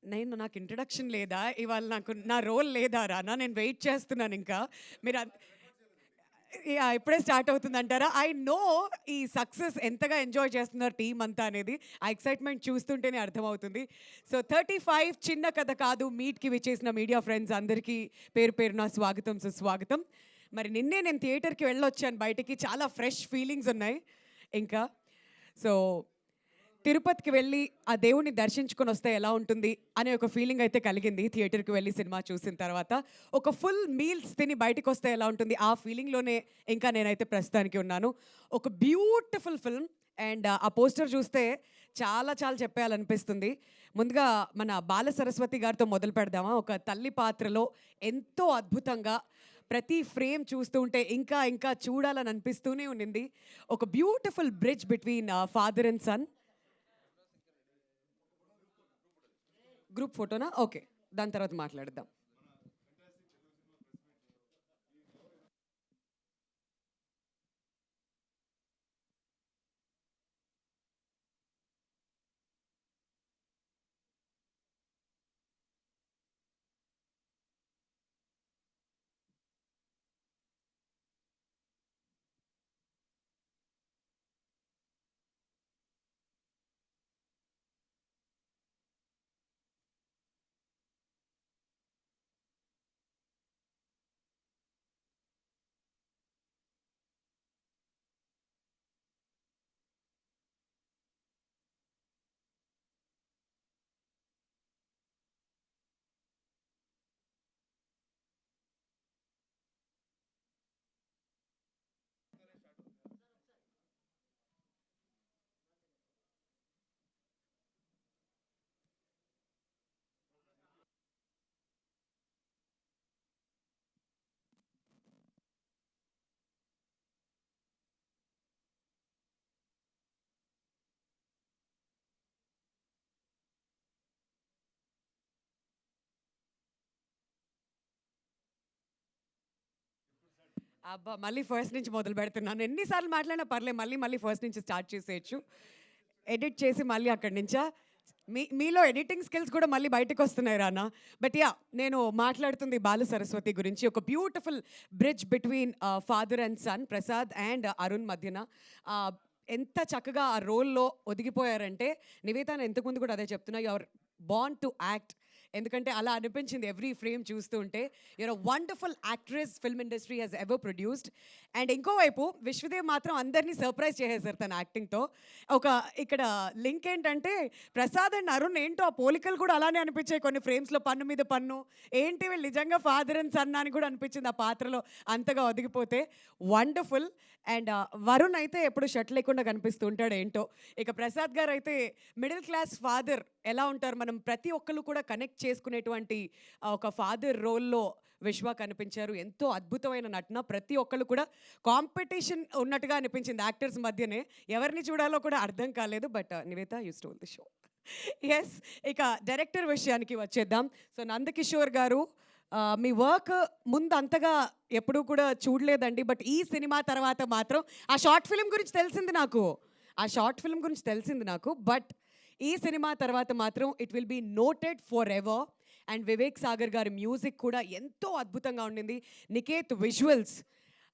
నాకు ఇంట్రడక్షన్ లేదా? ఇవాళ నాకు నా రోల్ లేదా రానా? నేను వెయిట్ చేస్తున్నాను ఇంకా. మీరు యాహ్! ఇప్పుడే స్టార్ట్ అవుతుందంటారా? ఐ నో ఈ సక్సెస్ ఎంతగా ఎంజాయ్ చేస్తున్నారు టీమ్ అంతా అనేది. ఆ ఎక్సైట్‌మెంట్ చూస్తుంటేనే అర్థమవుతుంది. సో, 35 చిన్న కథ కాదు మీట్‌కి విచ్చేసిన మీడియా ఫ్రెండ్స్ అందరికీ పేరు పేరున స్వాగతం, సుస్వాగతం. మరి నిన్నే నేను థియేటర్‌కి వెళ్ళొచ్చాను బయటికి. చాలా ఫ్రెష్ ఫీలింగ్స్ ఉన్నాయి ఇంకా. సో తిరుపతికి వెళ్ళి ఆ దేవుడిని దర్శించుకొని వస్తే ఎలా ఉంటుంది అనే ఒక ఫీలింగ్ అయితే కలిగింది థియేటర్కి వెళ్ళి సినిమా చూసిన తర్వాత. ఒక ఫుల్ మీల్స్ తిని బయటకు వస్తే ఎలా ఉంటుంది ఆ ఫీలింగ్లోనే ఇంకా నేనైతే ప్రస్తుతానికి ఉన్నాను. ఒక బ్యూటిఫుల్ ఫిల్మ్ అండ్ ఆ పోస్టర్ చూస్తే చాలా చాలా చెప్పేయాలనిపిస్తుంది. ముందుగా మన బాల సరస్వతి గారితో మొదలు పెడదామా? ఒక తల్లి పాత్రలో ఎంతో అద్భుతంగా ప్రతి ఫ్రేమ్ చూస్తూ ఉంటే ఇంకా ఇంకా చూడాలని అనిపిస్తూనే ఉండింది. ఒక beautiful bridge between father and son. Group ఫోటోనా? ఓకే. దాని తర్వాత మాట్లాడదాం. అబ్బా! మళ్ళీ ఫస్ట్ నుంచి మొదలు పెడుతున్నాను. ఎన్ని సార్లు మాట్లాడినా పర్లేదు. మళ్ళీ మళ్ళీ ఫస్ట్ నుంచి స్టార్ట్ చేసేయొచ్చు. ఎడిట్ చేసి మళ్ళీ అక్కడి నుంచా? మీలో ఎడిటింగ్ స్కిల్స్ కూడా మళ్ళీ బయటకొస్తున్నాయి రానా. But yeah! నేను మాట్లాడుతుంది బాల సరస్వతి గురించి. ఒక beautiful bridge between father and son Prasad and Arun మధ్యన. ఆహ్, ఎంత చక్కగా ఆ రోల్‌లో ఒదిగిపోయారంటే నివేత నేను ఇంతకు ముందు కూడా అదే చెప్తున్నా. You are born to act. ఎందుకంటే అలా అనిపించింది ఎవ్రీ ఫ్రేమ్ చూస్తూ ఉంటే. You're a wonderful actress film industry has ever produced. And ఇంకోవైపు విశ్వదేవ్ మాత్రం అందరిని సర్ప్రైజ్ చేసేసారు తన యాక్టింగ్‌తో. ఒక ఇక్కడ లింక్ ఏంటంటే ప్రసాద్ అండ్ అరుణ్ ఏంటో ఆ పోలికలు కూడా అలానే అనిపించాయి కొన్ని ఫ్రేమ్స్‌లో పన్ను మీద పన్ను. ఏంటి వీళ్ళు నిజంగా ఫాదర్ అండ్ సన్ అని కూడా అనిపించింది ఆ పాత్రలో అంతగా ఒదిగిపోతే. వండర్‌ఫుల్. అండ్ వరుణ్ అయితే ఎప్పుడు షర్ట్ లేకుండా కనిపిస్తూ ఉంటాడు ఏంటో. ఇక ప్రసాద్ గారైతే మిడిల్ క్లాస్ ఫాదర్ ఎలా ఉంటారు మనం ప్రతి ఒక్కళ్ళు కూడా కనెక్ట్ చేసుకునేటువంటి ఒక ఫాదర్ రోల్‌లో విశ్వ కనిపించారు. ఎంతో అద్భుతమైన నటన. ప్రతి ఒక్కళ్ళు కూడా కాంపిటీషన్ ఉన్నట్టుగా అనిపించింది యాక్టర్స్ మధ్యనే. ఎవరిని చూడాలో కూడా అర్థం కాలేదు. But Nivetha you stole the show. Yes. ఇక డైరెక్టర్ విషయానికి వచ్చేద్దాం. సో నందకిషోర్ గారు మీ వర్క్ ముందు అంతగా ఎప్పుడూ కూడా చూడలేదండి. బట్ ఈ సినిమా తర్వాత మాత్రం ఆ షార్ట్ ఫిల్మ్ గురించి తెలిసింది నాకు. ఆ షార్ట్ ఫిల్మ్ గురించి తెలిసింది నాకు. బట్ ఈ సినిమా తర్వాత మాత్రం it will be noted for ever. And Vivek Sagar గారి మ్యూజిక్ కూడా ఎంతో అద్భుతంగా ఉండింది. నికేత్ విజువల్స్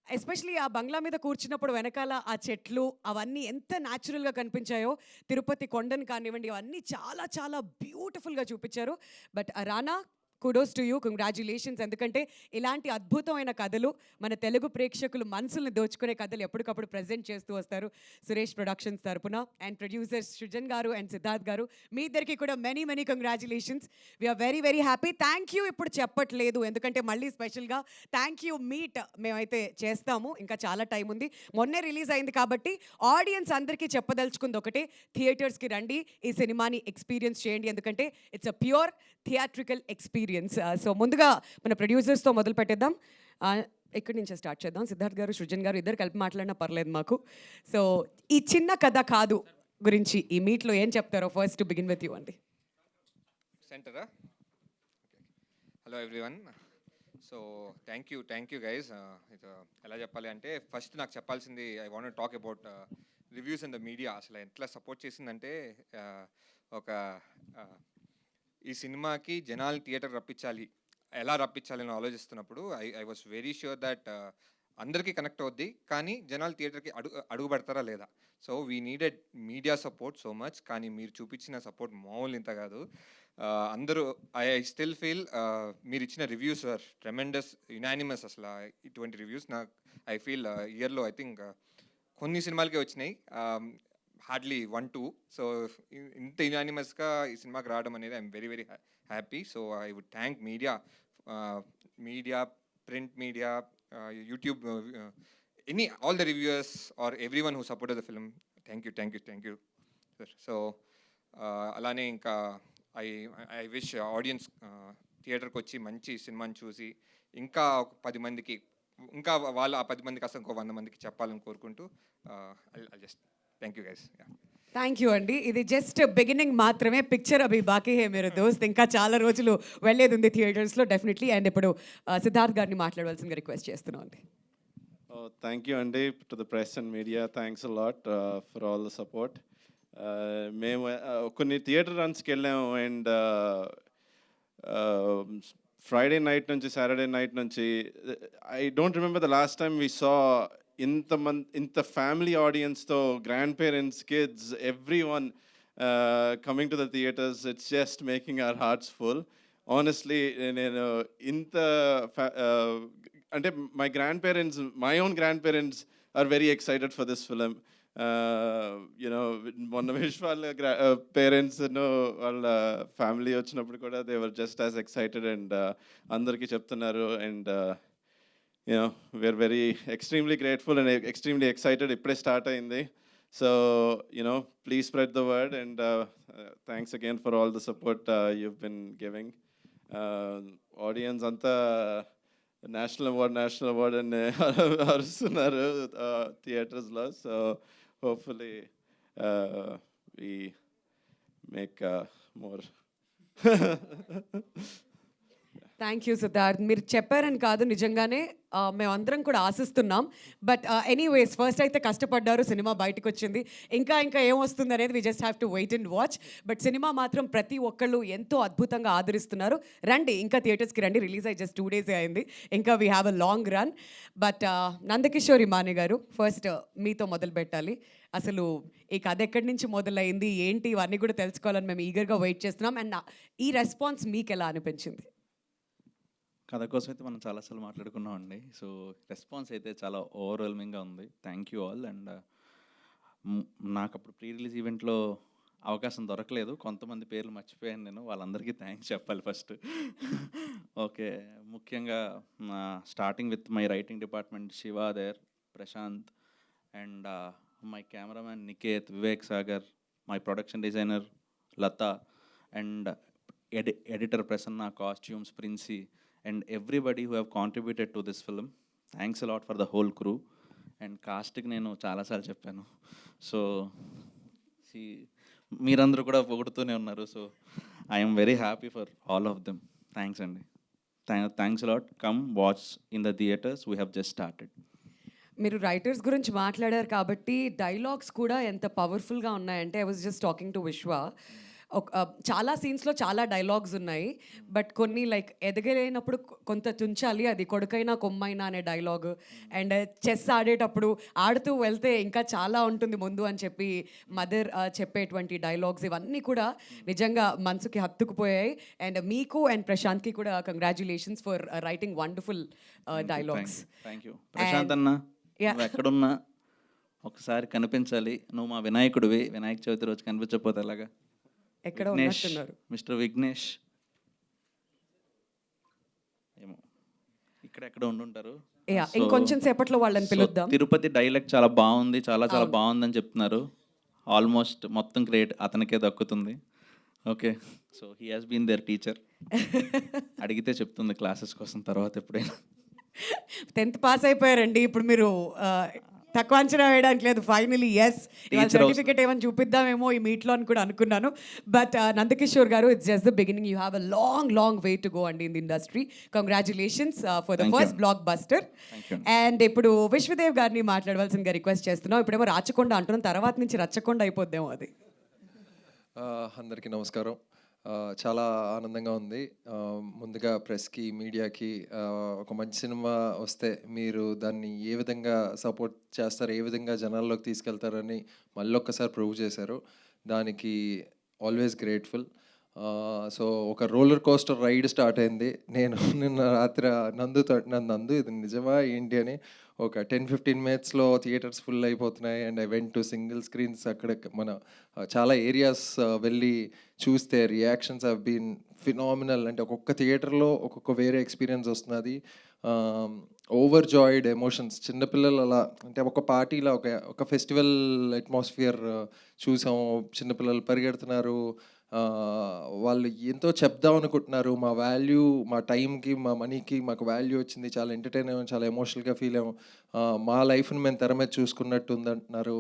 ఎస్పెషలీ ఆ బంగ్లా మీద కూర్చున్నప్పుడు వెనకాల ఆ చెట్లు అవన్నీ ఎంత న్యాచురల్గా కనిపించాయో. తిరుపతి కొండను కానివ్వండి అవన్నీ చాలా చాలా బ్యూటిఫుల్గా చూపించారు. But Rana kudos to you, congratulations. ఎందుకంటే ఇలాంటి అద్భుతమైన కథలు మన తెలుగు ప్రేక్షకులు మనసుల్ని దోచుకునే కథలు ఎప్పటికప్పుడు ప్రజెంట్ చేస్తూ వస్తారు సురేష్ ప్రొడక్షన్స్ తరపున. అండ్ ప్రొడ్యూసర్స్ సృజన్ గారు అండ్ సిద్ధార్థ్ గారు మీ ఇద్దరికి కూడా many many congratulations. We're very very happy. Thank you ఇప్పుడు చెప్పట్లేదు ఎందుకంటే మళ్ళీ స్పెషల్గా థ్యాంక్ యూ మీట్ మేమైతే చేస్తాము. ఇంకా చాలా టైం ఉంది. మొన్నే రిలీజ్ అయింది కాబట్టి ఆడియన్స్ అందరికీ చెప్పదలుచుకుంది ఒకటే, థియేటర్స్కి రండి, ఈ సినిమాని ఎక్స్పీరియన్స్ చేయండి. ఎందుకంటే it's a pure theatrical experience. So ముందుగా మన ప్రొడ్యూసర్స్తో మొదలు పెట్టేద్దాం. ఎక్కడి నుంచే స్టార్ట్ చేద్దాం? సిద్ధార్థ్ గారు, సృజన్ గారు ఇద్దరు కలిపి మాట్లాడినా పర్లేదు మాకు. సో ఈ చిన్న కథ కాదు గురించి ఈ మీట్లో ఏం చెప్తారో first to begin with you అండి. సెంటరా? Hello everyone. So thank you guys. ఎలా చెప్పాలి అంటే ఫస్ట్ నాకు చెప్పాల్సింది I want talk about reviews in the media. అసలు ఎట్లా సపోర్ట్ చేసిందంటే ఒక ఈ సినిమాకి జనాలు థియేటర్ రప్పించాలి, ఎలా రప్పించాలి అని ఆలోచిస్తున్నప్పుడు I was very sure that అందరికీ కనెక్ట్ అవుద్ది, కానీ జనాలు థియేటర్కి అడుగు పెడతారా లేదా. So we needed media support so much, కానీ మీరు చూపించిన సపోర్ట్ మామూలు ఇంత కాదు. అందరూ ఐ స్టిల్ ఫీల్ మీరు ఇచ్చిన రివ్యూస్ ఆర్ ట్రెమెండస్, యునానిమస్. అసలు ఇటువంటి రివ్యూస్ నాకు ఐ ఫీల్ ఇయర్లో ఐ థింక్ కొన్ని సినిమాలకే వచ్చినాయి, హార్డ్లీ 1-2. సో ఇంత యునానిమస్గా ఈ సినిమాకి రావడం అనేది I'm very very happy. So I would thank media, print media, YouTube, all the reviewers or everyone who supported the film. Thank you sir. So అలానే ఇంకా ఐ విష్ ఆడియన్స్ థియేటర్కి వచ్చి మంచి సినిమాని చూసి ఇంకా 10 మందికి, ఇంకా వాళ్ళు ఆ 10 మందికి అసలు ఇంకో 100 మందికి చెప్పాలని కోరుకుంటూ just thank you guys. Thank you అండి. ఇది జస్ట్ బిగినింగ్ మాత్రమే. పిక్చర్ అభి బాకీ హే మేరే దోస్త్. ఇంకా చాలా రోజులు వెళ్ళేది ఉంది థియేటర్స్లో డెఫినెట్లీ. అండ్ ఇప్పుడు సిద్ధార్థ్ గారిని మాట్లాడవలసిందిగా రిక్వెస్ట్ చేస్తున్నాం అండి. Oh, thank you, Andy, to the press and media. Thanks a lot for all the support. మేము కొన్ని థియేటర్ రన్స్కి వెళ్ళాము అండ్ ఫ్రైడే నైట్ నుంచి సాటర్డే నైట్ నుంచి I don't remember the last time we saw ఇంత family ఆడియన్స్తో, grand parents, kids, every one coming to the theatres. It's just making our hearts full. Honestly నేను ఇంత అంటే my own grandparents are very excited for this film. మొన్న విష్ వాళ్ళ parents వాళ్ళ family వచ్చినప్పుడు కూడా they were just as excited and అందరికీ చెప్తున్నారు. And we're very extremely grateful and extremely excited. ఇప్పుడే స్టార్ట్ అయింది. So please spread the word and thanks again for all the support you've been giving. Audience అంతా national award అని అరుస్తున్నారు థియేటర్స్లో. So hopefully we make more. Thank you Siddharth. మీరు చెప్పారని కాదు, నిజంగానే మేమందరం కూడా ఆశిస్తున్నాం. బట్ ఎనీవేస్, ఫస్ట్ అయితే కష్టపడ్డారు, సినిమా బయటకు వచ్చింది. ఇంకా ఏమొస్తుంది అనేది we just have to wait and watch. But cinema మాత్రం ప్రతి ఒక్కళ్ళు ఎంతో అద్భుతంగా ఆదరిస్తున్నారు. రండి, ఇంకా థియేటర్స్కి రండి. రిలీజ్ అయ్యి జస్ట్ 2 days అయింది. ఇంకా we have a long run. But Nandakishore Imani గారు, ఫస్ట్ మీతో మొదలు పెట్టాలి. అసలు ఈ కథ ఎక్కడి నుంచి మొదలైంది, ఏంటి, ఇవన్నీ కూడా తెలుసుకోవాలని మేము ఈగర్గా వెయిట్ చేస్తున్నాం. అండ్ ఈ రెస్పాన్స్ మీకు ఎలా అనిపించింది? కథ కోసం అయితే మనం చాలాసార్లు మాట్లాడుకున్నాం అండి. సో రెస్పాన్స్ అయితే చాలా ఓవర్వెల్మింగ్గా ఉంది. Thank you all. అండ్ నాకు అప్పుడు ప్రీ రిలీజ్ ఈవెంట్లో అవకాశం దొరకలేదు, కొంతమంది పేర్లు మర్చిపోయాను నేను. వాళ్ళందరికీ థ్యాంక్స్ చెప్పాలి ఫస్ట్. ఓకే, ముఖ్యంగా starting with my writing department Shiva there, Prashanth, and my cameraman Niketh, Vivek Sagar, my production designer Latha, and editor Prasanna, costumes Princy, and everybody who have contributed to this film. Thanks a lot for the whole crew. And castకి నేను చాలాసార్లు చెప్పాను. So మీరందరూ కూడా పొగుడుతూనే ఉన్నారు. So I'm very happy for all of them. Thanks అండి. Thanks lot. Come watch in the theatres. We have just started. మీరు రైటర్స్ గురించి మాట్లాడారు కాబట్టి డైలాగ్స్ కూడా ఎంత పవర్ఫుల్గా ఉన్నాయంటే, I was just talking to Vishwa. చాలా సీన్స్లో చాలా డైలాగ్స్ ఉన్నాయి. బట్ కొన్ని లైక్ ఎదగలేనప్పుడు కొంత తుంచాలి, అది కొడుకైనా కొమ్మైనా అనే డైలాగ్. అండ్ చెస్ ఆడేటప్పుడు ఆడుతూ వెళ్తే ఇంకా చాలా ఉంటుంది ముందు అని చెప్పి మదర్ చెప్పేటువంటి డైలాగ్స్, ఇవన్నీ కూడా నిజంగా మనసుకి హత్తుకుపోయాయి. అండ్ మీకు అండ్ ప్రశాంత్కి కూడా congratulations for writing wonderful dialogues. Thank you Prashanth అన్న. నువ్వు ఎక్కడున్నా ఒకసారి కనిపించాలి. నువ్వు మా వినాయకుడివి. వినాయక చవితి రోజు కనిపించకపోతే ఎలాగా? ఎక్కడ ఉన్నట్టున్నారు మిస్టర్ విఘ్నేష్. ఏమో ఇక్కడ ఎక్కడ ఉండుంటారు. ఇంకొంచెం సేపట్లో వాళ్ళని పిలుద్దాం. తిరుపతి డైలెక్ట్ చాలా బాగుంది, చాలా బాగుందని చెప్తున్నారు. ఆల్మోస్ట్ మొత్తం క్రెడిట్ అతనికే దక్కుతుంది. Okay, so he has been their teacher. అడిగితే చెప్తుంది క్లాసెస్ కోసం తర్వాత ఎప్పుడైనా. 10th pass అయిపోయారండి. ఇప్పుడు మీరు తక్కువ అంచనా వేయడానికి లేదు. ఫైనలీ ఎస్, సర్టిఫికేట్ ఏమైనా చూపిద్దామేమో ఈ మీట్లో అని కూడా అనుకున్నాను. But Nandakishore garu, it's just the beginning. You have a long way to go అండి in the industry. Congratulations for the first blockbuster. And ఇప్పుడు విశ్వదేవ్ గారిని మాట్లాడవలసిందిగా రిక్వెస్ట్ చేస్తున్నాం. ఇప్పుడేమో రాచకొండ అంటున్నాం, తర్వాత నుంచి రచ్చకొండ అయిపోద్దేమో అది. అందరికీ నమస్కారం. చాలా ఆనందంగా ఉంది. ముందుగా ప్రెస్‌కి, మీడియాకి ఒక మంచి సినిమా వస్తే మీరు దాన్ని ఏ విధంగా సపోర్ట్ చేస్తారు, ఏ విధంగా జనాల్లోకి తీసుకెళ్తారని మళ్ళొక్కసారి ప్రూవ్ చేశారు. దానికి ఆల్వేస్ గ్రేట్‌ఫుల్. సో, ఒక రోలర్ కోస్టర్ రైడ్ స్టార్ట్ అయింది. నేను నిన్న రాత్రి నందు ఇది నిజమా ఏంటి అని ఒక 10-15 మినిట్స్‌లో థియేటర్స్ ఫుల్ అయిపోతున్నాయి. And I went to single screens. అక్కడ మన చాలా ఏరియాస్ వెళ్ళి చూస్తే రియాక్షన్స్ హావ్ బీన్ ఫినామినల్. అంటే ఒక్కొక్క థియేటర్లో ఒక్కొక్క వేరే ఎక్స్పీరియన్స్ వస్తున్నది. Overjoyed emotions. చిన్నపిల్లలు అలా అంటే ఒక పార్టీలో ఒక ఫెస్టివల్ అట్మాస్ఫియర్ చూసాం. చిన్నపిల్లలు పరిగెడుతున్నారు. వాళ్ళు ఎంతో చెప్దాం అనుకుంటున్నారు. మా వాల్యూ, మా టైంకి, మా మనీకి మాకు వాల్యూ వచ్చింది. చాలా ఎంటర్టైన్ అయ్యాం, చాలా ఎమోషనల్గా ఫీల్ అయ్యాం. మా లైఫ్ని మేము తెర మీద చూసుకున్నట్టు ఉందంటున్నారు.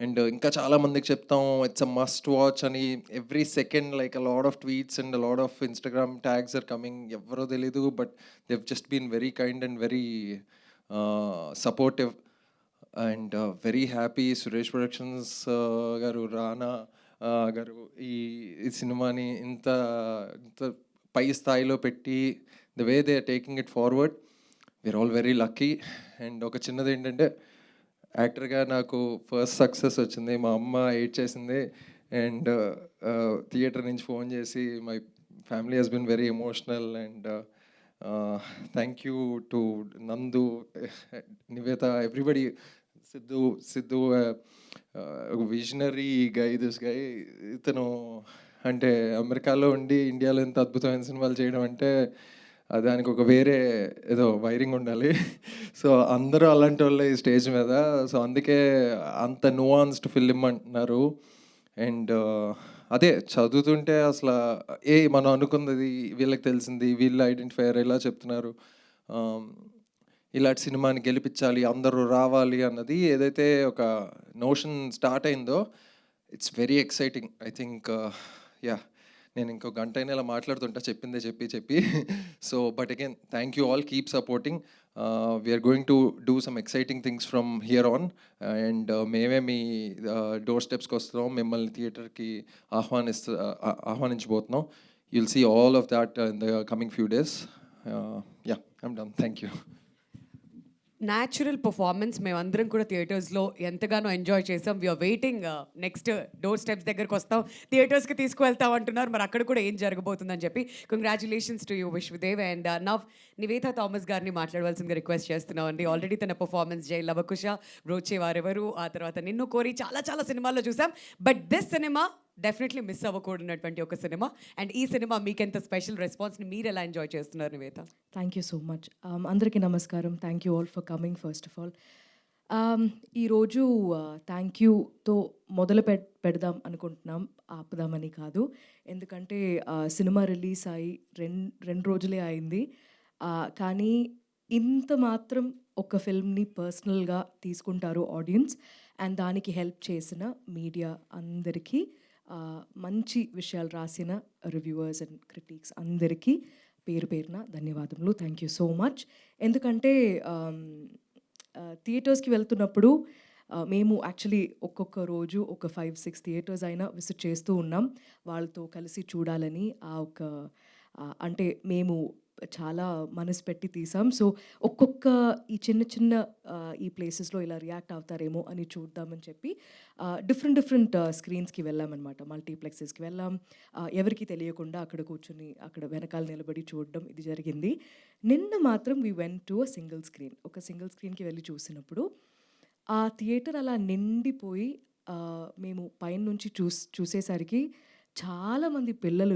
అండ్ ఇంకా చాలా మందికి చెప్తాం ఇట్స్ అ మస్ట్ వాచ్ అని. Every second like a lot of tweets and a lot of Instagram tags are coming. ఎవరో తెలీదు, but they've just been very kind and very supportive. And very happy Suresh productions గారు, రానా గారు ఈ ఈ సినిమాని ఇంత ఇంత పై స్థాయిలో పెట్టి the way they are taking it forward, we're all very lucky. And ఒక చిన్నది ఏంటంటే యాక్టర్గా నాకు ఫస్ట్ సక్సెస్ వచ్చింది. మా అమ్మ ఎయిట్ చేసింది. అండ్ థియేటర్ నుంచి ఫోన్ చేసి my family has been very emotional. And thank you to Nandu, Niveda, everybody. Siddhu ఒక విజనరీ గై. దిస్ గై, ఇతను అంటే అమెరికాలో ఉండి ఇండియాలో ఎంత అద్భుతమైన సినిమాలు చేయడం అంటే దానికి ఒక వేరే ఏదో వైరింగ్ ఉండాలి. సో అందరూ అలాంటి వాళ్ళే ఈ స్టేజ్ మీద. సో అందుకే అంత నువాన్స్డ్ ఫిలిం అంటున్నారు. అండ్ అదే చదువుతుంటే అసలు మనం అనుకున్నది వీళ్ళకి తెలిసింది, వీళ్ళు ఐడెంటిఫైయర్ ఇలా చెప్తున్నారు. ఇలాంటి సినిమాని గెలిపించాలి, అందరూ రావాలి అన్నది ఏదైతే ఒక నోషన్ స్టార్ట్ అయిందో, it's very exciting. I think yeah, నేను ఇంకో గంట అయినా ఇలా మాట్లాడుతుంటా చెప్పిందే చెప్పి. So but again thank you all, keep supporting. We're going to do some exciting things from here on. And మేమే మీ డోర్ స్టెప్స్కి వస్తున్నాం, మిమ్మల్ని థియేటర్కి ఆహ్వానించబోతున్నాం. You'll see all of that in the coming few days. Yeah, I'm done. Thank you. Natural performance మేమందరం కూడా థియేటర్స్లో ఎంతగానో ఎంజాయ్ చేసాం. We're waiting next door steps దగ్గరకు వస్తాం, థియేటర్స్కి తీసుకువెళ్తాం అంటున్నారు. మరి అక్కడ కూడా ఏం జరగబోతుందని చెప్పి congratulations to you Vishwadev. And now Nivetha Thomas గారిని మాట్లాడవలసిందిగా రిక్వెస్ట్ చేస్తున్నాం అండి. ఆల్రెడీ తన పర్ఫార్మెన్స్ జై లవకుశ, బ్రోచే వారెవరు, ఆ తర్వాత నిన్ను కోరి చాలా చాలా సినిమాల్లో చూసాం. But this cinema definitely miss అవ్వకూడనటువంటి ఒక సినిమా. అండ్ ఈ సినిమా మీకెంత స్పెషల్ రెస్పాన్స్ని మీరు ఎలా ఎంజాయ్ చేస్తున్నారు Nivetha? Thank you so much. అందరికీ నమస్కారం. Thank you all for coming first of all. ఈరోజు థ్యాంక్ యూతో మొదలు పెడదాం అనుకుంటున్నాం, ఆపుదామని కాదు. ఎందుకంటే సినిమా రిలీజ్ అయ్యి రెండు రోజులే అయింది. కానీ ఇంత మాత్రం ఒక ఫిల్మ్ని పర్సనల్గా తీసుకుంటారు ఆడియన్స్. అండ్ దానికి హెల్ప్ చేసిన మీడియా అందరికీ, మంచి విషయాలు రాసిన రివ్యూవర్స్ అండ్ క్రిటిక్స్ అందరికీ పేరు పేరున ధన్యవాదములు. Thank you so much. ఎందుకంటే థియేటర్స్కి వెళ్తున్నప్పుడు మేము యాక్చువల్లీ ఒక్కొక్క రోజు ఒక 5-6 థియేటర్స్ అయినా విజిట్ చేస్తూ ఉన్నాం వాళ్ళతో కలిసి చూడాలని. అంటే మేము చాలా మనసు పెట్టి తీసాం. సో ఒక్కొక్క ఈ చిన్న ఈ ప్లేసెస్లో ఇలా రియాక్ట్ అవుతారేమో అని చూద్దామని చెప్పి డిఫరెంట్ స్క్రీన్స్కి వెళ్ళామన్నమాట. మల్టీప్లెక్సెస్కి వెళ్ళాం. ఎవరికి తెలియకుండా అక్కడ కూర్చొని అక్కడ వెనకాల నిలబడి చూడడం ఇది జరిగింది. నిన్న మాత్రం we went to a single screen. ఒక సింగిల్ స్క్రీన్కి వెళ్ళి చూసినప్పుడు ఆ థియేటర్ అలా నిండిపోయి మేము పైన నుంచి చూసేసరికి చాలామంది పిల్లలు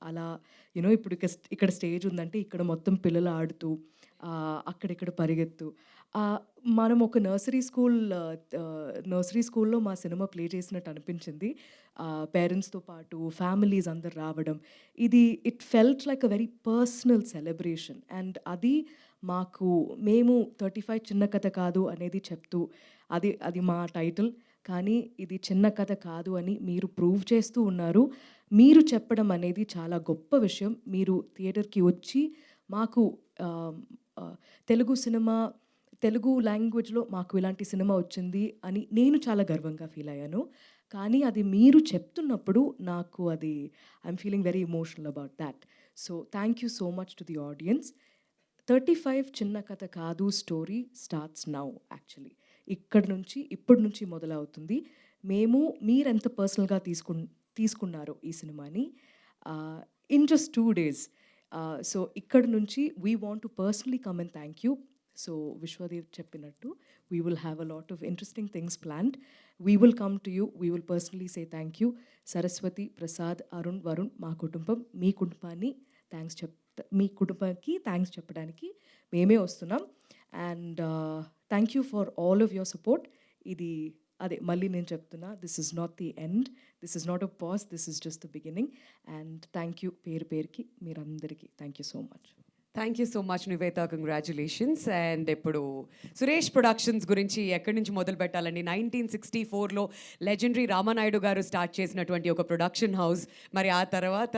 అలా యూనో ఇప్పుడు ఇక్కడ స్టేజ్ ఉందంటే ఇక్కడ మొత్తం పిల్లలు ఆడుతూ అక్కడిక్కడ పరిగెత్తు. మనం ఒక నర్సరీ స్కూల్లో మా సినిమా ప్లే చేసినట్టు అనిపించింది. పేరెంట్స్తో పాటు ఫ్యామిలీస్ అందరు రావడం, it felt like a very personal celebration. And అది మేము 35 చిన్న కథ కాదు అనేది చెప్తూ, అది మా టైటిల్. కానీ ఇది చిన్న కథ కాదు అని మీరు ప్రూవ్ చేస్తూ ఉన్నారు. మీరు చెప్పడం అనేది చాలా గొప్ప విషయం. మీరు థియేటర్కి వచ్చి మాకు తెలుగు లాంగ్వేజ్లో మాకు ఇలాంటి సినిమా వచ్చింది అని నేను చాలా గర్వంగా ఫీల్ అయ్యాను. కానీ అది మీరు చెప్తున్నప్పుడు నాకు అది I'm feeling very emotional about that. So thank you so much to the audience. 35 చిన్న కథ కాదు స్టోరీ స్టార్ట్స్ నౌ యాక్చువల్లీ. ఇప్పటి నుంచి మొదలవుతుంది. మీరెంత పర్సనల్గా తీసుకున్నారో ఈ సినిమాని ఇన్ జస్ట్ 2 days. సో ఇక్కడ నుంచి we want to personally come and thank you. So Vishwadev చెప్పినట్టు we will have a lot of interesting things planned. We will come to you, we will personally say thank you. Saraswati, Prasad, Arun, Varun, మా కుటుంబం, మీ కుటుంబానికి thanks చెప్పడానికి మేమే వస్తున్నాం. And thank you for all of your support. ఇది అదే మళ్ళీ నేను చెప్తున్నా, this is not the end, this is not a pause, this is just the beginning. And thank you పేరుకి మీరందరికీ thank you so much. Thank you so much Nivetha, congratulations. And ఇప్పుడు Suresh productions గురించి ఎక్కడి నుంచి మొదలు పెట్టాలండి? 1964లో లెజెండరీ రామానాయుడు గారు స్టార్ట్ చేసినటువంటి ఒక ప్రొడక్షన్ హౌస్. మరి ఆ తర్వాత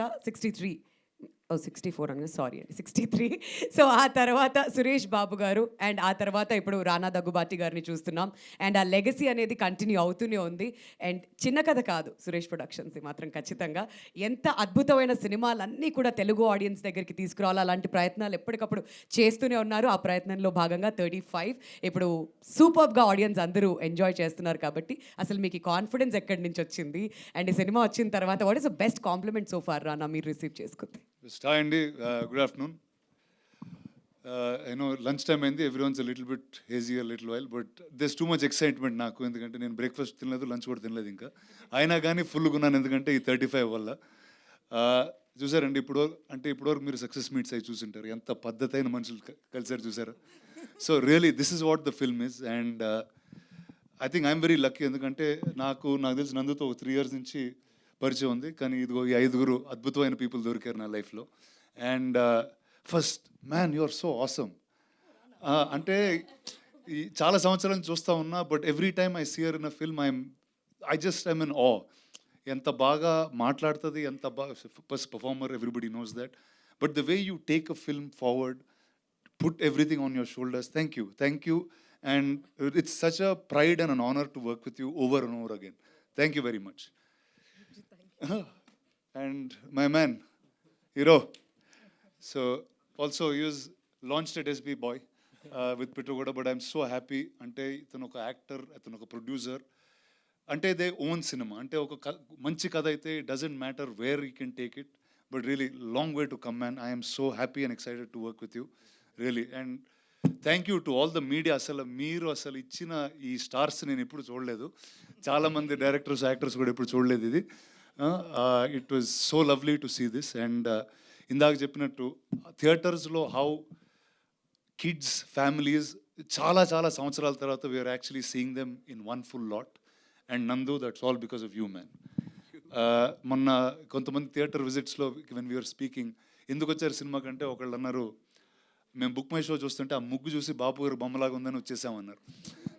64 అని సారీ అండి 63. సో ఆ తర్వాత సురేష్ బాబు గారు అండ్ ఆ తర్వాత ఇప్పుడు రానా దగ్గుబాటి గారిని చూస్తున్నాం. అండ్ ఆ లెగసీ అనేది కంటిన్యూ అవుతూనే ఉంది. అండ్ చిన్న కథ కాదు సురేష్ ప్రొడక్షన్స్ మాత్రం ఖచ్చితంగా ఎంత అద్భుతమైన సినిమాలన్నీ కూడా తెలుగు ఆడియన్స్ దగ్గరికి తీసుకురావాలి. అలాంటి ప్రయత్నాలు ఎప్పటికప్పుడు చేస్తూనే ఉన్నారు. ఆ ప్రయత్నంలో భాగంగా 35 ఇప్పుడు సూపర్గా ఆడియన్స్ అందరూ ఎంజాయ్ చేస్తున్నారు. కాబట్టి అసలు మీకు ఈ కాన్ఫిడెన్స్ ఎక్కడి నుంచి వచ్చింది? అండ్ ఈ సినిమా వచ్చిన తర్వాత what is the best compliment so far Rana మీరు రిసీవ్ చేసుకుంది? హాయ్ అండి, good afternoon. I know lunch time అయింది, everyone's little bit hazy little while, but this too much excitement నాకు. ఎందుకంటే నేను బ్రేక్ఫాస్ట్ తినలేదు, లంచ్ కూడా తినలేదు ఇంకా. అయినా కానీ ఫుల్గా ఉన్నాను, ఎందుకంటే ఈ 35 వల్ల. చూసారండి ఇప్పటివరకు మీరు సక్సెస్ మీట్స్ అయి చూసింటారు, ఎంత పద్ధతి అయిన మనుషులు కలిసారు చూసారు. So really this is what the film is. And I think I'm very lucky, ఎందుకంటే నాకు తెలిసి నందుతో 3 years నుంచి పరిచయం ఉంది. కానీ ఇదిగో ఈ 5 అద్భుతమైన పీపుల్ దొరికారు నా లైఫ్లో. And first man you are so awesome. అంటే ఈ చాలా సంవత్సరాల నుంచి చూస్తూ ఉన్నా, but every time I see her in a film I just I'm in awe. ఎంత బాగా మాట్లాడుతుంది, ఎంత బాగా first performer, everybody knows that. But the way you take a film forward, put everything on your shoulders. Thank you. And it's such a pride and an honor to work with you over and over again. Thank you very much. And my man, Hero. So also he was launched at SB Boy with Pittugoda, but I'm so happy. Ante itanu oka actor, itanu oka producer. Ante they own cinema. Ante oka manchi kada aithe it doesn't matter where you can take it, but really long way to come, man. I am so happy and excited to work with you. Really. And thank you to all the media. మీరు ఇచ్చిన ఈ stars నేను ఎప్పుడు చూడలేదు. చాలామంది directors, actors కూడా ఎప్పుడు చూడలేదు ఇది. It was so lovely to see this. And ఇందాక చెప్పినట్టు థియేటర్స్లో హౌ కిడ్స్, ఫ్యామిలీస్ చాలా సంవత్సరాల తర్వాత we're actually seeing them in one full lot. And Nandu, that's all because of you, man. మొన్న కొంతమంది థియేటర్ విజిట్స్లో వెన్ వీఆర్ స్పీకింగ్, ఎందుకు వచ్చారు సినిమా కంటే ఒకళ్ళు అన్నారు, మేము బుక్ మై షో చూస్తుంటే ఆ ముగ్గు చూసి బాపు గారు బొమ్మలాగా ఉందని వచ్చేసామన్నారు.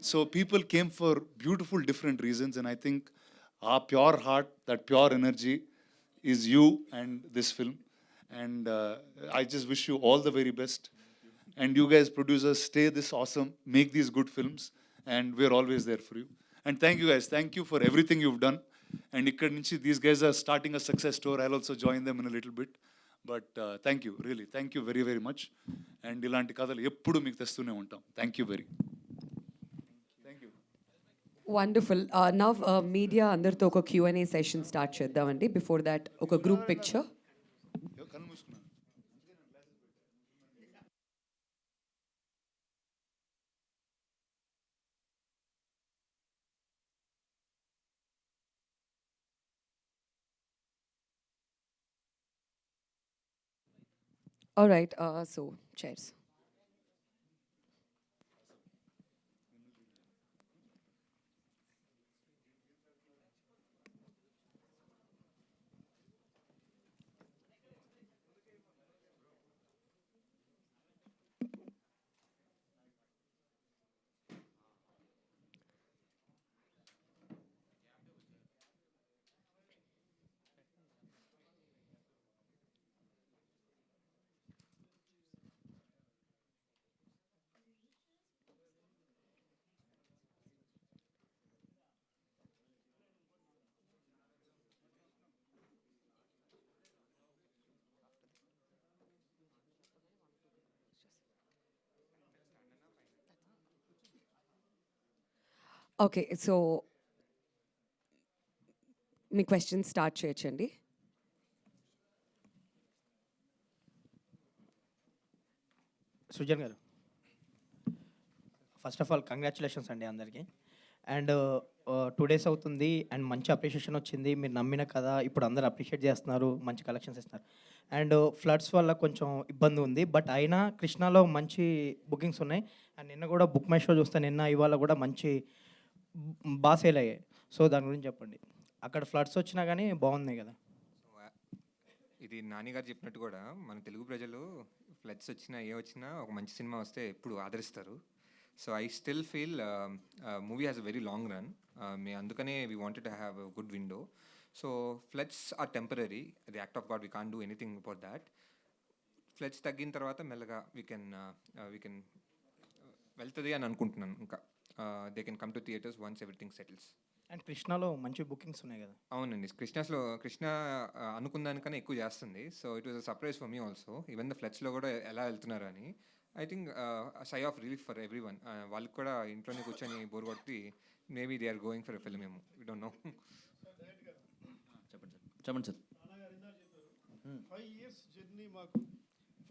So people came for beautiful different reasons. And I think ah pure heart, that pure energy is you and this film. And I just wish you all the very best. And you guys producers, stay this awesome, make these good films, and we're always there for you. And thank you guys, thank you for everything you've done. And ikkadi nunchi these guys are starting a success story. I'll also join them in a little bit. But thank you, really. Thank you very, very much. And ilanti kadalu eppudu meeku testune untam. Thank you very. Thank you. Wonderful. Now media అందరితో ఒక Q&A session start చేద్దామండి. Before that ఒక group picture. కన్ను మూసుకున్నాను. All right, so chairs. Okay, so మీ question start చేయొచ్చండి. Srujan garu, first of all congratulations అండి అందరికీ. అండ్ 2 డేస్ అవుతుంది అండ్ మంచి అప్రిషియేషన్ వచ్చింది. మీరు నమ్మిన కదా ఇప్పుడు అందరు అప్రిషియేట్ చేస్తున్నారు, మంచి కలెక్షన్స్ ఇస్తున్నారు. అండ్ ఫ్లడ్స్ వల్ల కొంచెం ఇబ్బంది ఉంది, బట్ అయినా కృష్ణాలో మంచి బుకింగ్స్ ఉన్నాయి. అండ్ నిన్న కూడా బుక్ మై షో చూస్తే నిన్న ఇవాళ కూడా మంచి బాగా సేల్ అయ్యాయి. సో దాని గురించి చెప్పండి. అక్కడ ఫ్లడ్స్ వచ్చినా కానీ బాగున్నాయి కదా. ఇది నాని గారు చెప్పినట్టు కూడా మన తెలుగు ప్రజలు ఫ్లడ్స్ వచ్చినా ఏ వచ్చినా ఒక మంచి సినిమా వస్తే ఎప్పుడు ఆదరిస్తారు. So I still feel movie has a very long run. అందుకనే we wanted to have a good window. So floods are temporary, the act of God, we can do anything about that. Floods తగ్గిన తర్వాత మెల్లగా we can వెళ్తుంది అని అనుకుంటున్నాను. ఇంకా they can come to theatres once everything settles. And కృష్ణాలో మంచి bookings ఉన్నాయి కదా. అవునండి, కృష్ణ అనుకున్న దానికన్నా ఎక్కువ చేస్తుంది. So it was a surprise for me also, even the ఫ్లడ్స్లో కూడా ఎలా వెళ్తున్నారు అని. I think sigh of relief for every one. వాళ్ళకి కూడా ఇంట్లోనే కూర్చొని బోర్ కొట్టి maybe they are going for a film ఏమో, వీ డోంట్ నో. చెప్పండి సార్. 5 years జర్నీ మాకు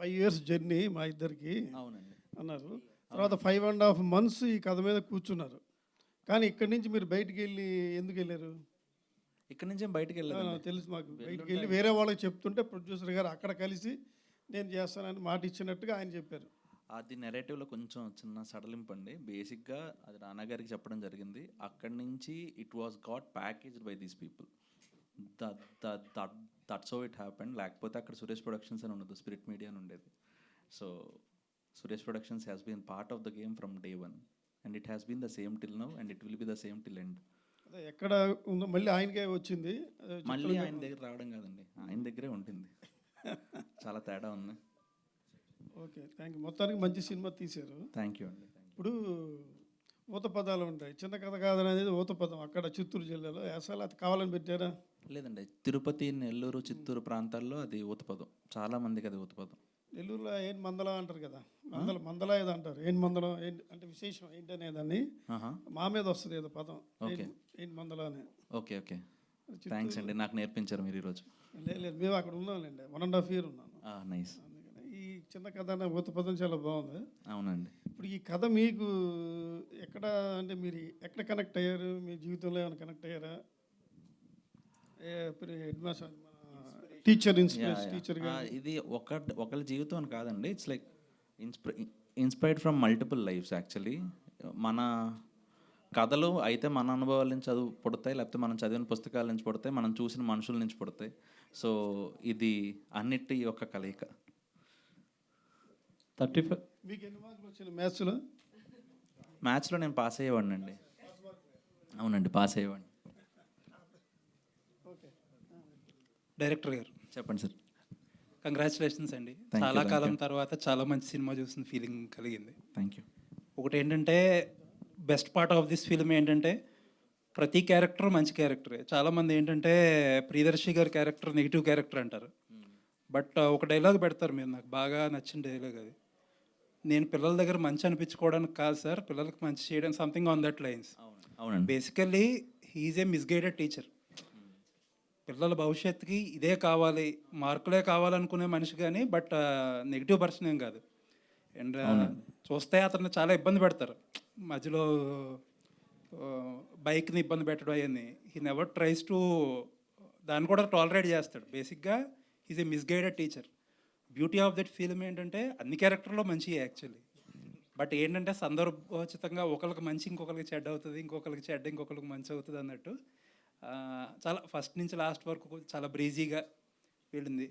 5 years జర్నీ మా ఇద్దరికి అవునండి. అన్నారు. తర్వాత 5.5 months ఈ కథ మీద కూర్చున్నారు. కానీ ఇక్కడి నుంచి మీరు బయటికి వెళ్ళి ఎందుకు వెళ్ళారు? ఇక్కడ నుంచి బయటికి వెళ్ళాను. తెలుసు మాకు. బయటికి వెళ్ళి వేరే వాళ్ళకి చెప్తుంటే ప్రొడ్యూసర్ గారు అక్కడ కలిసి నేను చేస్తానని మాట ఇచ్చినట్టుగా ఆయన చెప్పారు. అది నెరేటివ్లో కొంచెం చిన్న సడలింపు అండి. బేసిక్గా అది నాన్న గారికి చెప్పడం జరిగింది. అక్కడి నుంచి it was got packaged by these people. That's how it happened. లేకపోతే అక్కడ సురేష్ ప్రొడక్షన్స్ అని ఉండదు, స్పిరిట్ మీడియా అని ఉండేది. So Suresh productions has been part of the game from day one and it has been the same till now and it will be the same till end. అదే ఎక్కడ ఉందో మళ్ళీ ఆయనకే వచ్చింది. మళ్ళీ ఆయన దగ్గర రావడం కాదండి, ఆయన దగ్గరే ఉంటుంది. చాలా తేడా ఉంది. Okay, thank you. మొత్తానికి మంచి సినిమా తీశారు. థ్యాంక్ యూ అండి. ఇప్పుడు ఊత పదాలు ఉంటాయి. చిన్న కథ కాదనేది ఊత పదం. అక్కడ చిత్తూరు జిల్లాలో అసలు అది కావాలని పెట్టారా? లేదండి, తిరుపతి, నెల్లూరు, చిత్తూరు ప్రాంతాల్లో అది ఊతపదం. చాలా మందికి అది ఊతపదం. నెల్లూరులో ఏం మందల అంటారు కదా, మందల ఏదో అంటారు. ఏం మందలం ఏంటి అంటే విశేషం ఏంటనేదాన్ని మా మీద వస్తుంది ఏదో పదం. ఓకే, ఏం మందల అని. ఓకే ఓకే, థ్యాంక్స్ అండి, నాకు నేర్పించారు మీరు ఈరోజు. లేదు, మేము అక్కడ ఉన్నాంలేండి, 1.5 years ఉన్నాను. నైస్. అందుకని ఈ చిన్న కథ అనే ఊత పదం చాలా బాగుంది. అవునండి. ఇప్పుడు ఈ కథ మీకు ఎక్కడ అంటే మీరు ఎక్కడ కనెక్ట్ అయ్యారు? మీ జీవితంలో ఏమైనా కనెక్ట్ అయ్యారా? హెడ్ మాస్టర్, టీచర్, టీచర్ ఇది ఒకళ్ళ జీవితం అని కాదండి. It's like inspired from multiple lives actually. మన కథలు అయితే మన అనుభవాల నుంచి పుడతాయి, లేకపోతే మనం చదివిన పుస్తకాల నుంచి పుడతాయి, మనం చూసిన మనుషుల నుంచి పుడతాయి. సో ఇది అన్నిటి యొక్క కలయిక. 35. మీకు ఎన్ని మార్కులు వచ్చిన మ్యాథ్స్లో? మ్యాథ్స్లో నేను పాస్ అయ్యేవాడిని అండి. అవునండి, పాస్ అయ్యేవాడిని. డైరెక్టర్ గారు చెప్పండి సార్. కంగ్రాచులేషన్స్ అండి. Thank you, చాలా thank కాలం you. తర్వాత చాలా మంచి సినిమా చూసిన ఫీలింగ్ కలిగింది. Thank you. ఒకటి ఏంటంటే best part of this film ఏంటంటే ప్రతి క్యారెక్టర్ మంచి క్యారెక్టరే. చాలామంది ఏంటంటే ప్రియదర్శి గారి క్యారెక్టర్ నెగిటివ్ క్యారెక్టర్ అంటారు. బట్ ఒక డైలాగ్ పెడతారు మీరు, నాకు బాగా నచ్చిన డైలాగ్ అది. నేను పిల్లల దగ్గర మంచి అనిపించుకోవడానికి కాదు సార్, పిల్లలకి మంచి చేయడానికి, సంథింగ్ ఆన్ దట్ లైన్స్. అవునండి. బేసికల్లీ హీఈస్ ఏ మిస్గైడెడ్ టీచర్. పిల్లల భవిష్యత్తుకి ఇదే కావాలి, మార్కులే కావాలనుకునే మనిషి కానీ, బట్ నెగిటివ్ పర్సన్ ఏం కాదు. అండ్ చూస్తే అతను చాలా ఇబ్బంది పెడతారు మధ్యలో, బైక్ని ఇబ్బంది పెట్టడం అవన్నీ. హీ నెవర్ ట్రైస్ టు దాన్ని కూడా టాలరేట్ చేస్తాడు. బేసిక్గా is a misguided teacher. Beauty of that film ఏంటంటే అన్ని క్యారెక్టర్లో మంచిగా యాక్చువల్లీ, బట్ ఏంటంటే సందర్భోచితంగా ఒకరికి మంచి ఇంకొకరికి చెడ్డ అవుతుంది, ఇంకొకరికి చెడ్డ ఇంకొకరికి మంచి అవుతుంది అన్నట్టు. చాలా ఫస్ట్ నుంచి లాస్ట్ వరకు చాలా బ్రీజీగా వెళ్ళింది.